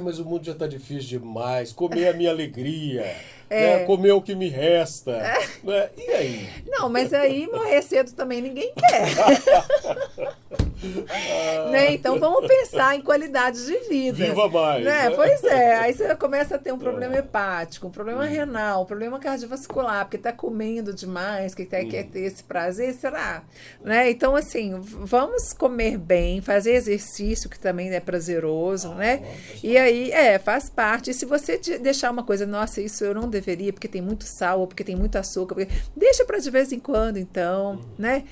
mas o mundo já está difícil demais, comer a minha alegria, né? Comer o que me resta. Né? E aí? Não, mas aí morrer cedo também ninguém quer. Né? Então vamos pensar em qualidade de vida. Viva mais. Né? Pois aí você começa a ter um problema hepático, um problema renal, um problema cardiovascular, porque está comendo demais, que quer ter esse prazer, será? Né? Então, assim, vamos comer bem, fazer exercício, que também é prazeroso, né? E aí, faz parte. E se você deixar uma coisa, nossa, isso eu não deveria, porque tem muito sal, ou porque tem muito açúcar, deixa para de vez em quando, então, né?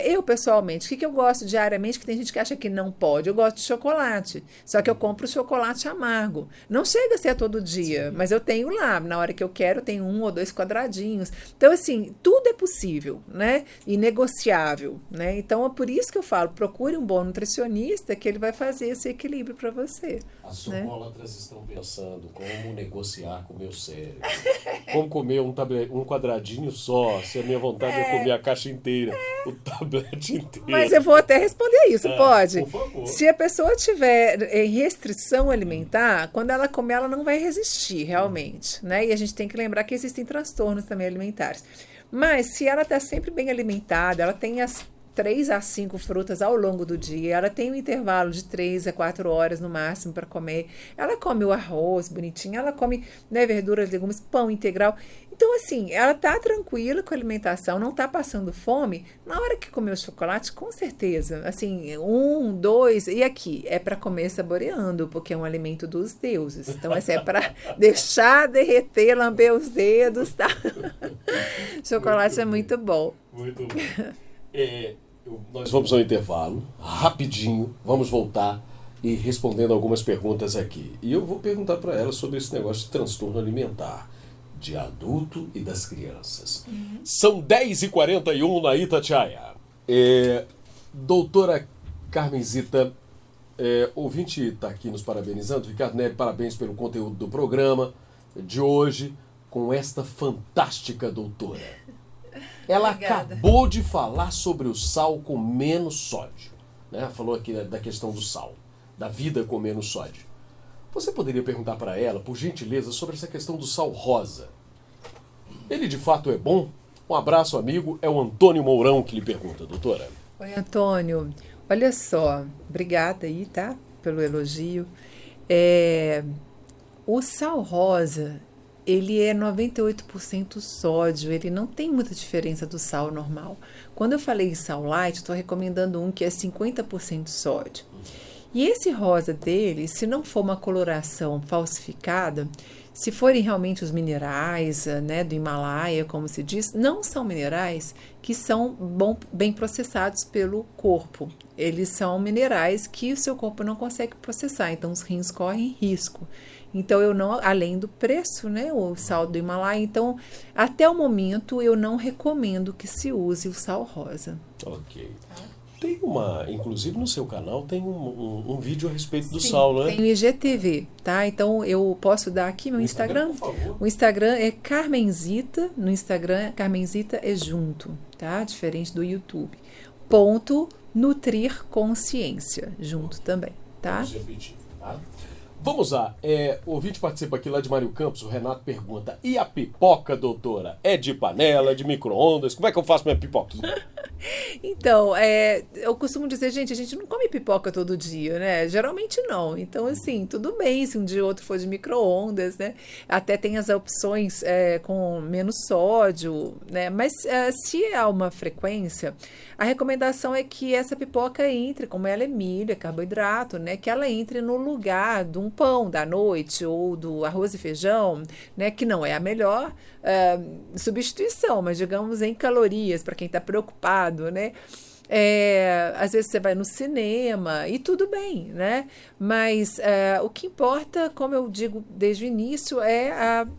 Eu, pessoalmente, o que eu gosto diariamente, que tem gente que acha que não pode, eu gosto de chocolate, só que eu compro chocolate amargo. Não chega a ser todo dia, mas eu tenho lá, na hora que eu quero, eu tenho 1 ou 2 quadradinhos. Então, assim, tudo é possível, né? E negociável, né? Então, é por isso que eu falo, procure um bom nutricionista, que ele vai fazer esse equilíbrio para você. As chocolatras estão pensando como negociar com o meu cérebro. Como comer um quadradinho só, se a minha vontade é comer a caixa inteira, o tablete inteiro. Mas eu vou até responder isso, pode? Por favor. Se a pessoa tiver em restrição alimentar, quando ela comer, ela não vai resistir, realmente, né? E a gente tem que lembrar que existem transtornos também alimentares. Mas se ela está sempre bem alimentada, ela tem as 3 a 5 frutas ao longo do dia, ela tem um intervalo de 3 a 4 horas no máximo para comer, ela come o arroz bonitinho, ela come, né, verduras, legumes, pão integral. Então, assim, ela tá tranquila com a alimentação, não tá passando fome. Na hora que comer o chocolate, com certeza, assim, 1, 2, e aqui, é para comer saboreando, porque é um alimento dos deuses. Então, esse é para deixar derreter, lamber os dedos, tá? Chocolate é muito bom. Muito bom. Nós vamos ao intervalo, rapidinho, vamos voltar e respondendo algumas perguntas aqui. E eu vou perguntar para ela sobre esse negócio de transtorno alimentar de adulto e das crianças. São 10h41 na Itatiaia. Doutora Carmenzita, ouvinte está aqui nos parabenizando. Ricardo Neri, parabéns pelo conteúdo do programa de hoje, com esta fantástica doutora. Ela Obrigada. acabou de falar sobre o sal com menos sódio, né? Falou aqui da questão do sal, da vida com menos sódio. Você poderia perguntar para ela, por gentileza, sobre essa questão do sal rosa? Ele de fato é bom? Um abraço, amigo. É o Antônio Mourão que lhe pergunta, doutora. Oi, Antônio. Olha só, obrigada aí, tá? Pelo elogio. O sal rosa, ele é 98% sódio, ele não tem muita diferença do sal normal. Quando eu falei em sal light, estou recomendando um que é 50% sódio. E esse rosa dele, se não for uma coloração falsificada, se forem realmente os minerais, né, do Himalaia, como se diz, não são minerais que são bem processados pelo corpo. Eles são minerais que o seu corpo não consegue processar, então os rins correm risco. Então, eu não, além do preço, né, o sal do Himalaia, então, até o momento, eu não recomendo que se use o sal rosa. Ok. Tem inclusive no seu canal, tem um vídeo a respeito do Sim, sal, né? tem o IGTV, tá? Então, eu posso dar aqui meu Instagram? Por favor. O Instagram é Carmenzita, no Instagram, Carmenzita é junto, tá? Diferente do YouTube. Ponto Nutrir Consciência, junto também, tá? Vamos repetir, tá? Vamos lá. O ouvinte participa aqui lá de Mário Campos, o Renato pergunta, e a pipoca, doutora? É de panela, de micro-ondas? Como é que eu faço minha pipoquinha? Então, eu costumo dizer, gente, a gente não come pipoca todo dia, né? Geralmente não. Então, assim, tudo bem se um dia ou outro for de micro-ondas, né? Até tem as opções com menos sódio, né? Mas se há uma frequência, a recomendação é que essa pipoca entre, como ela é milho, é carboidrato, né? Que ela entre no lugar de um pão da noite ou do arroz e feijão, né? Que não é a melhor substituição, mas digamos em calorias, para quem está preocupado, né? Às vezes você vai no cinema e tudo bem, né? Mas o que importa, como eu digo desde o início, é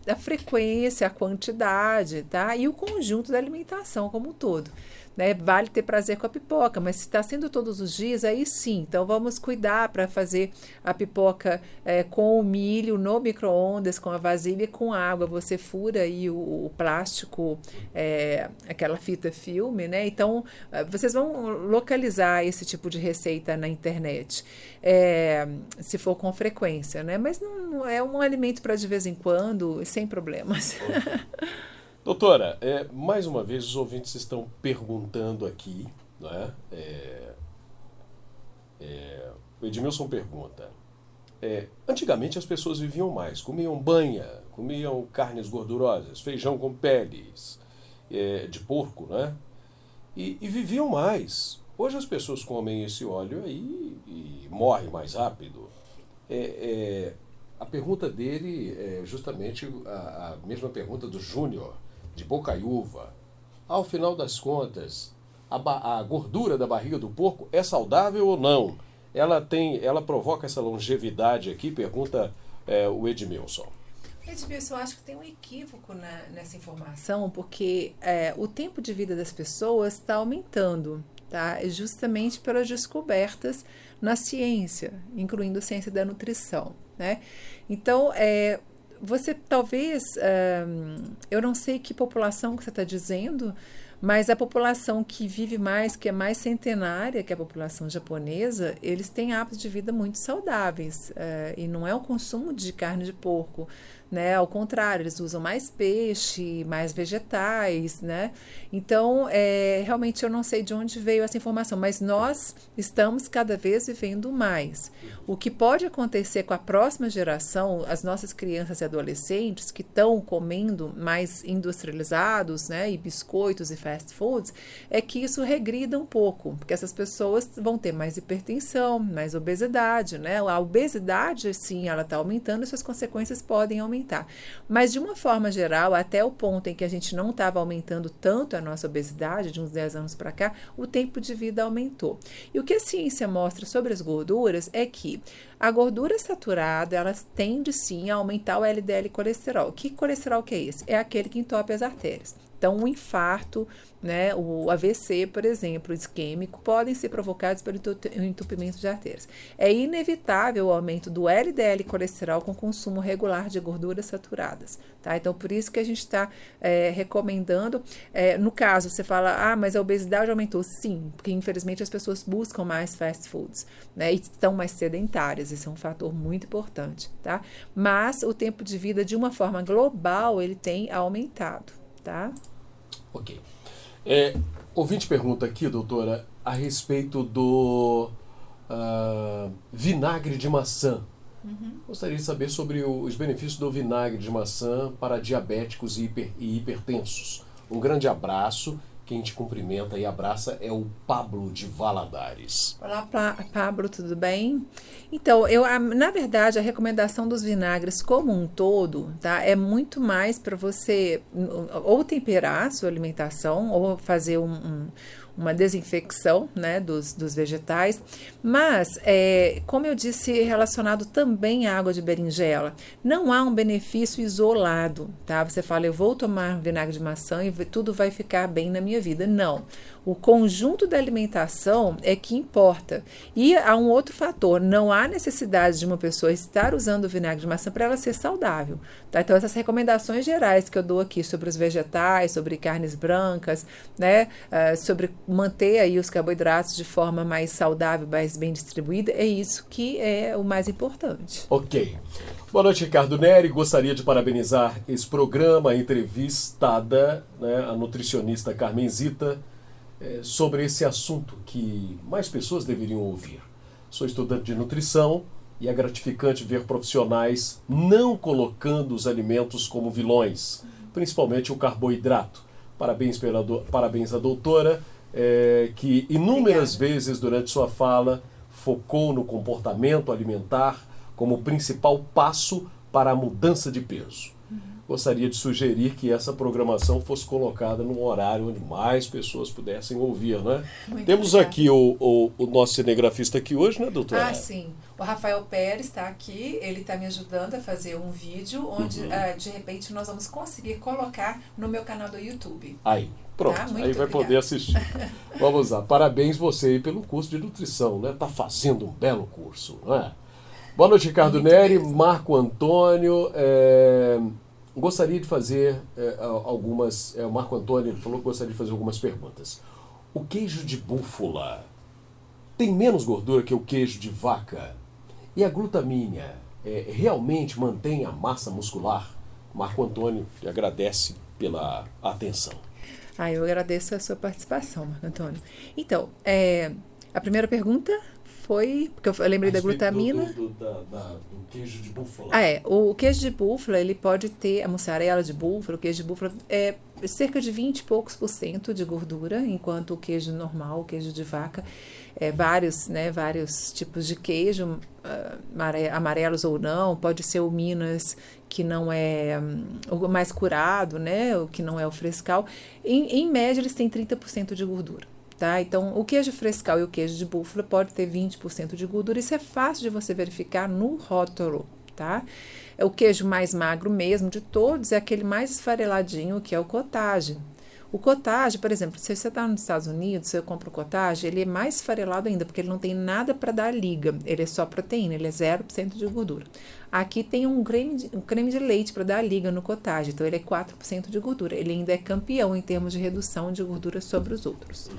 a frequência, a quantidade, tá? E o conjunto da alimentação como um todo. Né? Vale ter prazer com a pipoca, mas se está sendo todos os dias, aí sim. Então, vamos cuidar para fazer a pipoca com o milho no micro-ondas, com a vasilha e com água. Você fura aí o plástico, aquela fita filme, né? Então, vocês vão localizar esse tipo de receita na internet, se for com frequência, né? Mas não é um alimento para de vez em quando, sem problemas. Doutora, mais uma vez os ouvintes estão perguntando aqui, né? O Edmilson pergunta, antigamente as pessoas viviam mais, comiam banha, comiam carnes gordurosas, feijão com peles de porco, né? E viviam mais. Hoje as pessoas comem esse óleo aí e morrem mais rápido. A pergunta dele é justamente a mesma pergunta do Júnior, de Bocaiúva. Ao final das contas, a gordura da barriga do porco é saudável ou não? Ela provoca essa longevidade aqui? Pergunta o Edmilson. Edmilson, eu acho que tem um equívoco nessa informação, porque o tempo de vida das pessoas está aumentando, tá? Justamente pelas descobertas na ciência, incluindo a ciência da nutrição, né? Então, você talvez, eu não sei que população que você está dizendo, mas a população que vive mais, que é mais centenária, que é a população japonesa, eles têm hábitos de vida muito saudáveis, e não é o consumo de carne de porco, né? Ao contrário, eles usam mais peixe, mais vegetais, né? Então, realmente eu não sei de onde veio essa informação, mas nós estamos cada vez vivendo mais. O que pode acontecer com a próxima geração, as nossas crianças e adolescentes que estão comendo mais industrializados, né? E biscoitos e fast foods, é que isso regrida um pouco, porque essas pessoas vão ter mais hipertensão, mais obesidade, né? A obesidade, sim, ela está aumentando e suas consequências podem aumentar. Mas, de uma forma geral, até o ponto em que a gente não estava aumentando tanto a nossa obesidade, de uns 10 anos para cá, o tempo de vida aumentou. E o que a ciência mostra sobre as gorduras é que A gordura saturada, ela tende sim a aumentar o LDL colesterol. Que colesterol que é esse? É aquele que entope as artérias. Então, o infarto, né, o AVC, por exemplo, isquêmico, podem ser provocados pelo entupimento de artérias. É inevitável o aumento do LDL colesterol com consumo regular de gorduras saturadas, tá? Então, por isso que a gente está recomendando, no caso, você fala, mas a obesidade aumentou. Sim, porque infelizmente as pessoas buscam mais fast foods, né, e estão mais sedentárias, esse é um fator muito importante, tá? Mas o tempo de vida, de uma forma global, ele tem aumentado, tá? Ok. Ouvinte pergunta aqui, doutora, a respeito do vinagre de maçã. Gostaria de saber sobre os benefícios do vinagre de maçã para diabéticos e hipertensos. Um grande abraço. Quem te cumprimenta e abraça é o Pablo de Valadares. Olá, Pablo, tudo bem? Então, na verdade, a recomendação dos vinagres como um todo, tá, é muito mais para você ou temperar a sua alimentação ou fazer uma desinfecção, né, dos vegetais, mas, como eu disse, relacionado também à água de berinjela, não há um benefício isolado, tá? Você fala, eu vou tomar vinagre de maçã e tudo vai ficar bem na minha vida. Não. O conjunto da alimentação é que importa. E há um outro fator, não há necessidade de uma pessoa estar usando o vinagre de maçã para ela ser saudável, tá? Então, essas recomendações gerais que eu dou aqui sobre os vegetais, sobre carnes brancas, né, sobre manter aí os carboidratos de forma mais saudável, mais bem distribuída, é isso que é o mais importante. Ok. Boa noite, Ricardo Neri. Gostaria de parabenizar esse programa, a entrevistada, né, a nutricionista Carmenzita, sobre esse assunto que mais pessoas deveriam ouvir. Sou estudante de nutrição e é gratificante ver profissionais não colocando os alimentos como vilões, principalmente o carboidrato. Parabéns à doutora, que inúmeras vezes durante sua fala focou no comportamento alimentar como principal passo para a mudança de peso. Gostaria de sugerir que essa programação fosse colocada num horário onde mais pessoas pudessem ouvir, né? Temos aqui o nosso cinegrafista aqui hoje, né, doutora? Sim. O Rafael Pérez está aqui, ele está me ajudando a fazer um vídeo onde, de repente, nós vamos conseguir colocar no meu canal do YouTube. Aí, pronto. Aí vai poder assistir. Vamos lá. Parabéns você aí pelo curso de nutrição, né? Tá fazendo um belo curso, não é? Boa noite, Ricardo Neri, Marco Antônio. Gostaria de fazer algumas... o Marco Antônio falou que gostaria de fazer algumas perguntas. O queijo de búfala tem menos gordura que o queijo de vaca? E a glutamina realmente mantém a massa muscular? Marco Antônio te agradece pela atenção. Eu agradeço a sua participação, Marco Antônio. Então, a primeira pergunta foi, porque eu lembrei da glutamina. Do queijo de búfala. O queijo de búfala, ele pode ter, a mussarela de búfala, o queijo de búfala é cerca de 20 e poucos % de gordura, enquanto o queijo normal, o queijo de vaca, vários tipos de queijo, amarelos ou não, pode ser o Minas, que não é o mais curado, né, o que não é o frescal. Em média, eles têm 30% de gordura. Tá? Então, o queijo frescal e o queijo de búfala pode ter 20% de gordura. Isso é fácil de você verificar no rótulo, tá? O queijo mais magro mesmo de todos é aquele mais esfareladinho, que é o cottage. O cottage, por exemplo, se você está nos Estados Unidos, você compra o cottage, ele é mais esfarelado ainda, porque ele não tem nada para dar liga. Ele é só proteína, ele é 0% de gordura. Aqui tem um creme de leite para dar liga no cottage, então ele é 4% de gordura. Ele ainda é campeão em termos de redução de gordura sobre os outros.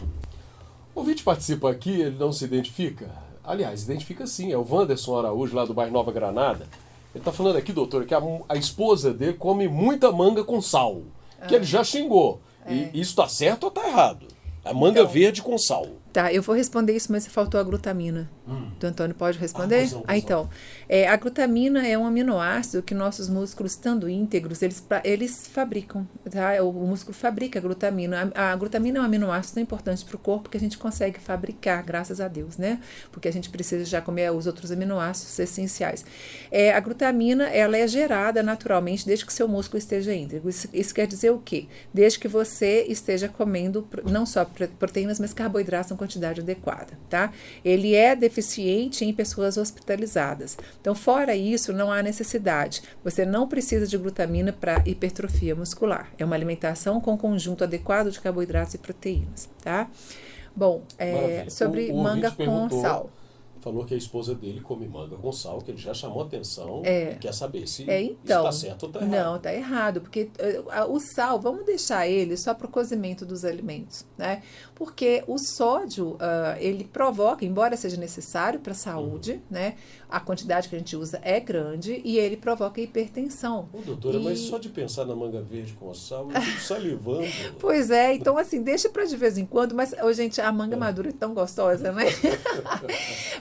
O ouvinte participa aqui, ele não se identifica. Aliás, identifica sim, é o Wanderson Araújo, lá do bairro Nova Granada. Ele está falando aqui, doutor, que a esposa dele come muita manga com sal, que ele já xingou. E isso está certo ou está errado? A manga verde com sal. Tá, eu vou responder isso, mas faltou a glutamina. Do Antônio pode responder? Então, a glutamina é um aminoácido que nossos músculos, estando íntegros, eles fabricam, tá? O músculo fabrica a glutamina. A glutamina é um aminoácido tão importante para o corpo que a gente consegue fabricar, graças a Deus, né? Porque a gente precisa já comer os outros aminoácidos essenciais. A glutamina, ela é gerada naturalmente desde que seu músculo esteja íntegro. Isso quer dizer o quê? Desde que você esteja comendo não só proteínas, mas carboidratos, quantidade adequada, tá? Ele é deficiente em pessoas hospitalizadas. Então, fora isso, não há necessidade. Você não precisa de glutamina para hipertrofia muscular. É uma alimentação com conjunto adequado de carboidratos e proteínas, tá? Bom, sobre o manga ouvinte com sal. Falou que a esposa dele come manga com sal, que ele já chamou atenção e quer saber se Então, está certo ou está errado. Não, está errado, porque o sal, vamos deixar ele só para o cozimento dos alimentos, né? Porque o sódio, ele provoca, embora seja necessário para a saúde, né? A quantidade que a gente usa é grande e ele provoca hipertensão. Ô, doutora, mas só de pensar na manga verde com sal, eu fico salivando. Pois é, então assim, deixa para de vez em quando, mas, gente, a manga madura é tão gostosa, né?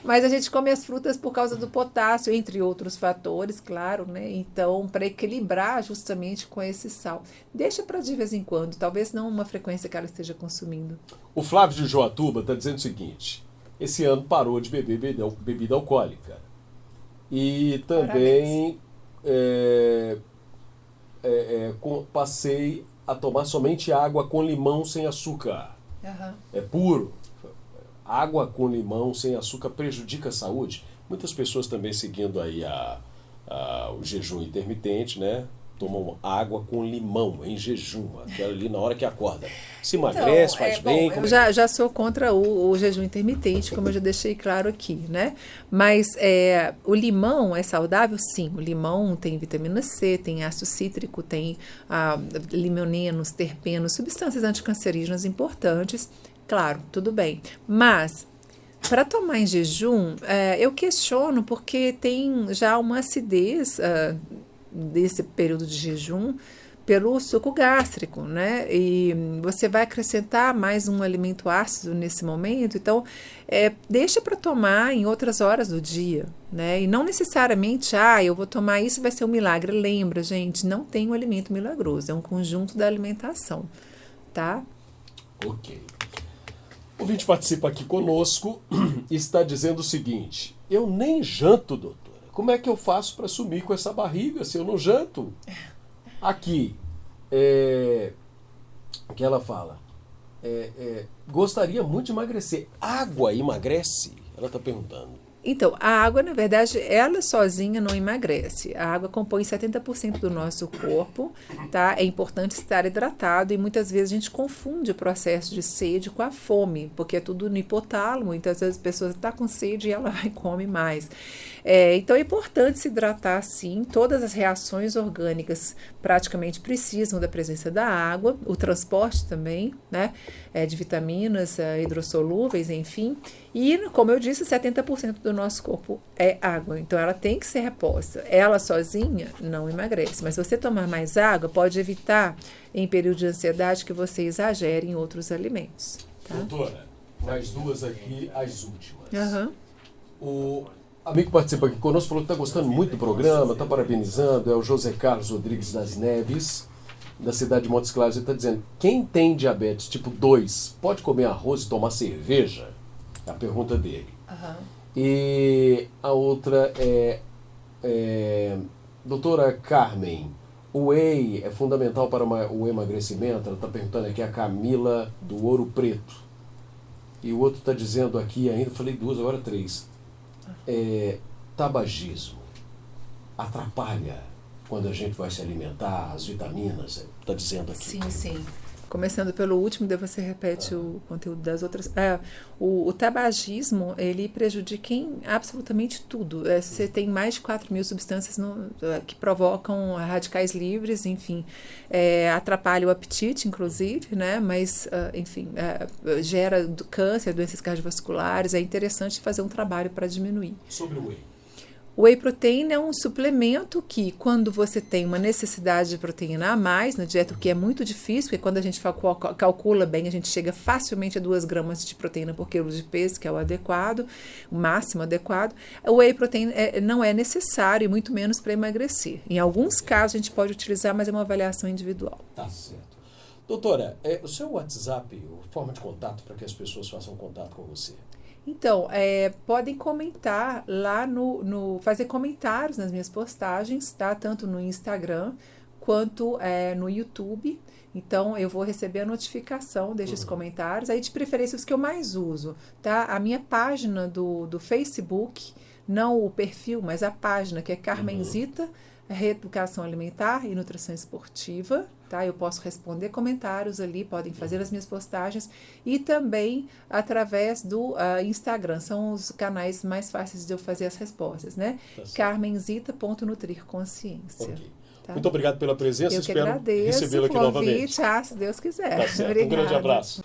Mas a gente come as frutas por causa do potássio, entre outros fatores, claro, né? Então, para equilibrar justamente com esse sal. Deixa para de vez em quando, talvez não uma frequência que ela esteja consumindo. O Flávio de Joatuba está dizendo o seguinte: esse ano parou de beber bebida alcoólica. E também passei a tomar somente água com limão sem açúcar. Uhum. É puro. Água com limão sem açúcar prejudica a saúde. Muitas pessoas também seguindo aí o jejum intermitente, né? Tomam água com limão em jejum, aquela ali na hora que acorda. Se emagrece, então, faz bem. Eu já sou contra o jejum intermitente, como eu já deixei claro aqui, né? Mas o limão é saudável? Sim. O limão tem vitamina C, tem ácido cítrico, tem limonenos, terpenos, substâncias anticancerígenas importantes. Claro, tudo bem. Mas, para tomar em jejum, eu questiono porque tem já uma acidez desse período de jejum pelo suco gástrico, né? E você vai acrescentar mais um alimento ácido nesse momento, então deixa para tomar em outras horas do dia, né? E não necessariamente, eu vou tomar isso, vai ser um milagre. Lembra, gente, não tem um alimento milagroso, é um conjunto da alimentação, tá? Ok. O ouvinte participa aqui conosco e está dizendo o seguinte: eu nem janto, doutora. Como é que eu faço para sumir com essa barriga se eu não janto? Aqui, que ela fala, gostaria muito de emagrecer. Água emagrece? Ela está perguntando. Então, a água, na verdade, ela sozinha não emagrece. A água compõe 70% do nosso corpo, tá? É importante estar hidratado e muitas vezes a gente confunde o processo de sede com a fome, porque é tudo no hipotálamo, muitas vezes a pessoa está com sede e ela vai e come mais. Então, é importante se hidratar, sim. Todas as reações orgânicas praticamente precisam da presença da água, o transporte também, né? De vitaminas hidrossolúveis, enfim. E, como eu disse, 70% do nosso corpo é água, então ela tem que ser reposta. Ela sozinha não emagrece, mas se você tomar mais água, pode evitar, em período de ansiedade, que você exagere em outros alimentos. Tá? Doutora, mais duas aqui, as últimas. Uhum. O amigo que participa aqui conosco falou que está gostando muito do programa, está parabenizando, é o José Carlos Rodrigues das Neves, da cidade de Montes Claros. Ele está dizendo: quem tem diabetes tipo 2 pode comer arroz e tomar cerveja? É a pergunta dele. Uhum. E a outra doutora Carmen, o whey é fundamental para o emagrecimento? Ela está perguntando aqui, a Camila do Ouro Preto. E o outro está dizendo aqui ainda, falei duas, agora três. Tabagismo atrapalha quando a gente vai se alimentar, as vitaminas? Está dizendo aqui. Sim, sim. Começando pelo último, daí você repete o conteúdo das outras. O tabagismo, ele prejudica em absolutamente tudo. Você tem mais de 4.000 substâncias que provocam radicais livres, enfim. Atrapalha o apetite, inclusive, né? Mas, enfim, gera câncer, doenças cardiovasculares. É interessante fazer um trabalho para diminuir. Sobre o whey. O whey protein é um suplemento que, quando você tem uma necessidade de proteína a mais na dieta, o que é muito difícil, porque quando a gente calcula bem, a gente chega facilmente a 2 gramas de proteína por quilo de peso, que é o adequado, o máximo adequado. O whey protein não é necessário, e muito menos para emagrecer. Em alguns casos a gente pode utilizar, mas é uma avaliação individual. Tá certo. Doutora, o seu WhatsApp, forma de contato para que as pessoas façam contato com você? Então, podem comentar lá fazer comentários nas minhas postagens, tá? Tanto no Instagram quanto no YouTube. Então, eu vou receber a notificação desses comentários. Aí, de preferência, os que eu mais uso, tá? A minha página do Facebook, não o perfil, mas a página, que é Carmenzita, Reeducação Alimentar e Nutrição Esportiva, tá? Eu posso responder comentários ali, podem fazer as minhas postagens e também através do Instagram, são os canais mais fáceis de eu fazer as respostas, né? carmenzita.nutrirconsciência. Okay. Tá? Muito obrigado pela presença, eu que espero agradeço recebê-lo aqui o convite, novamente. Se Deus quiser. Tá certo. Obrigada. Um grande abraço.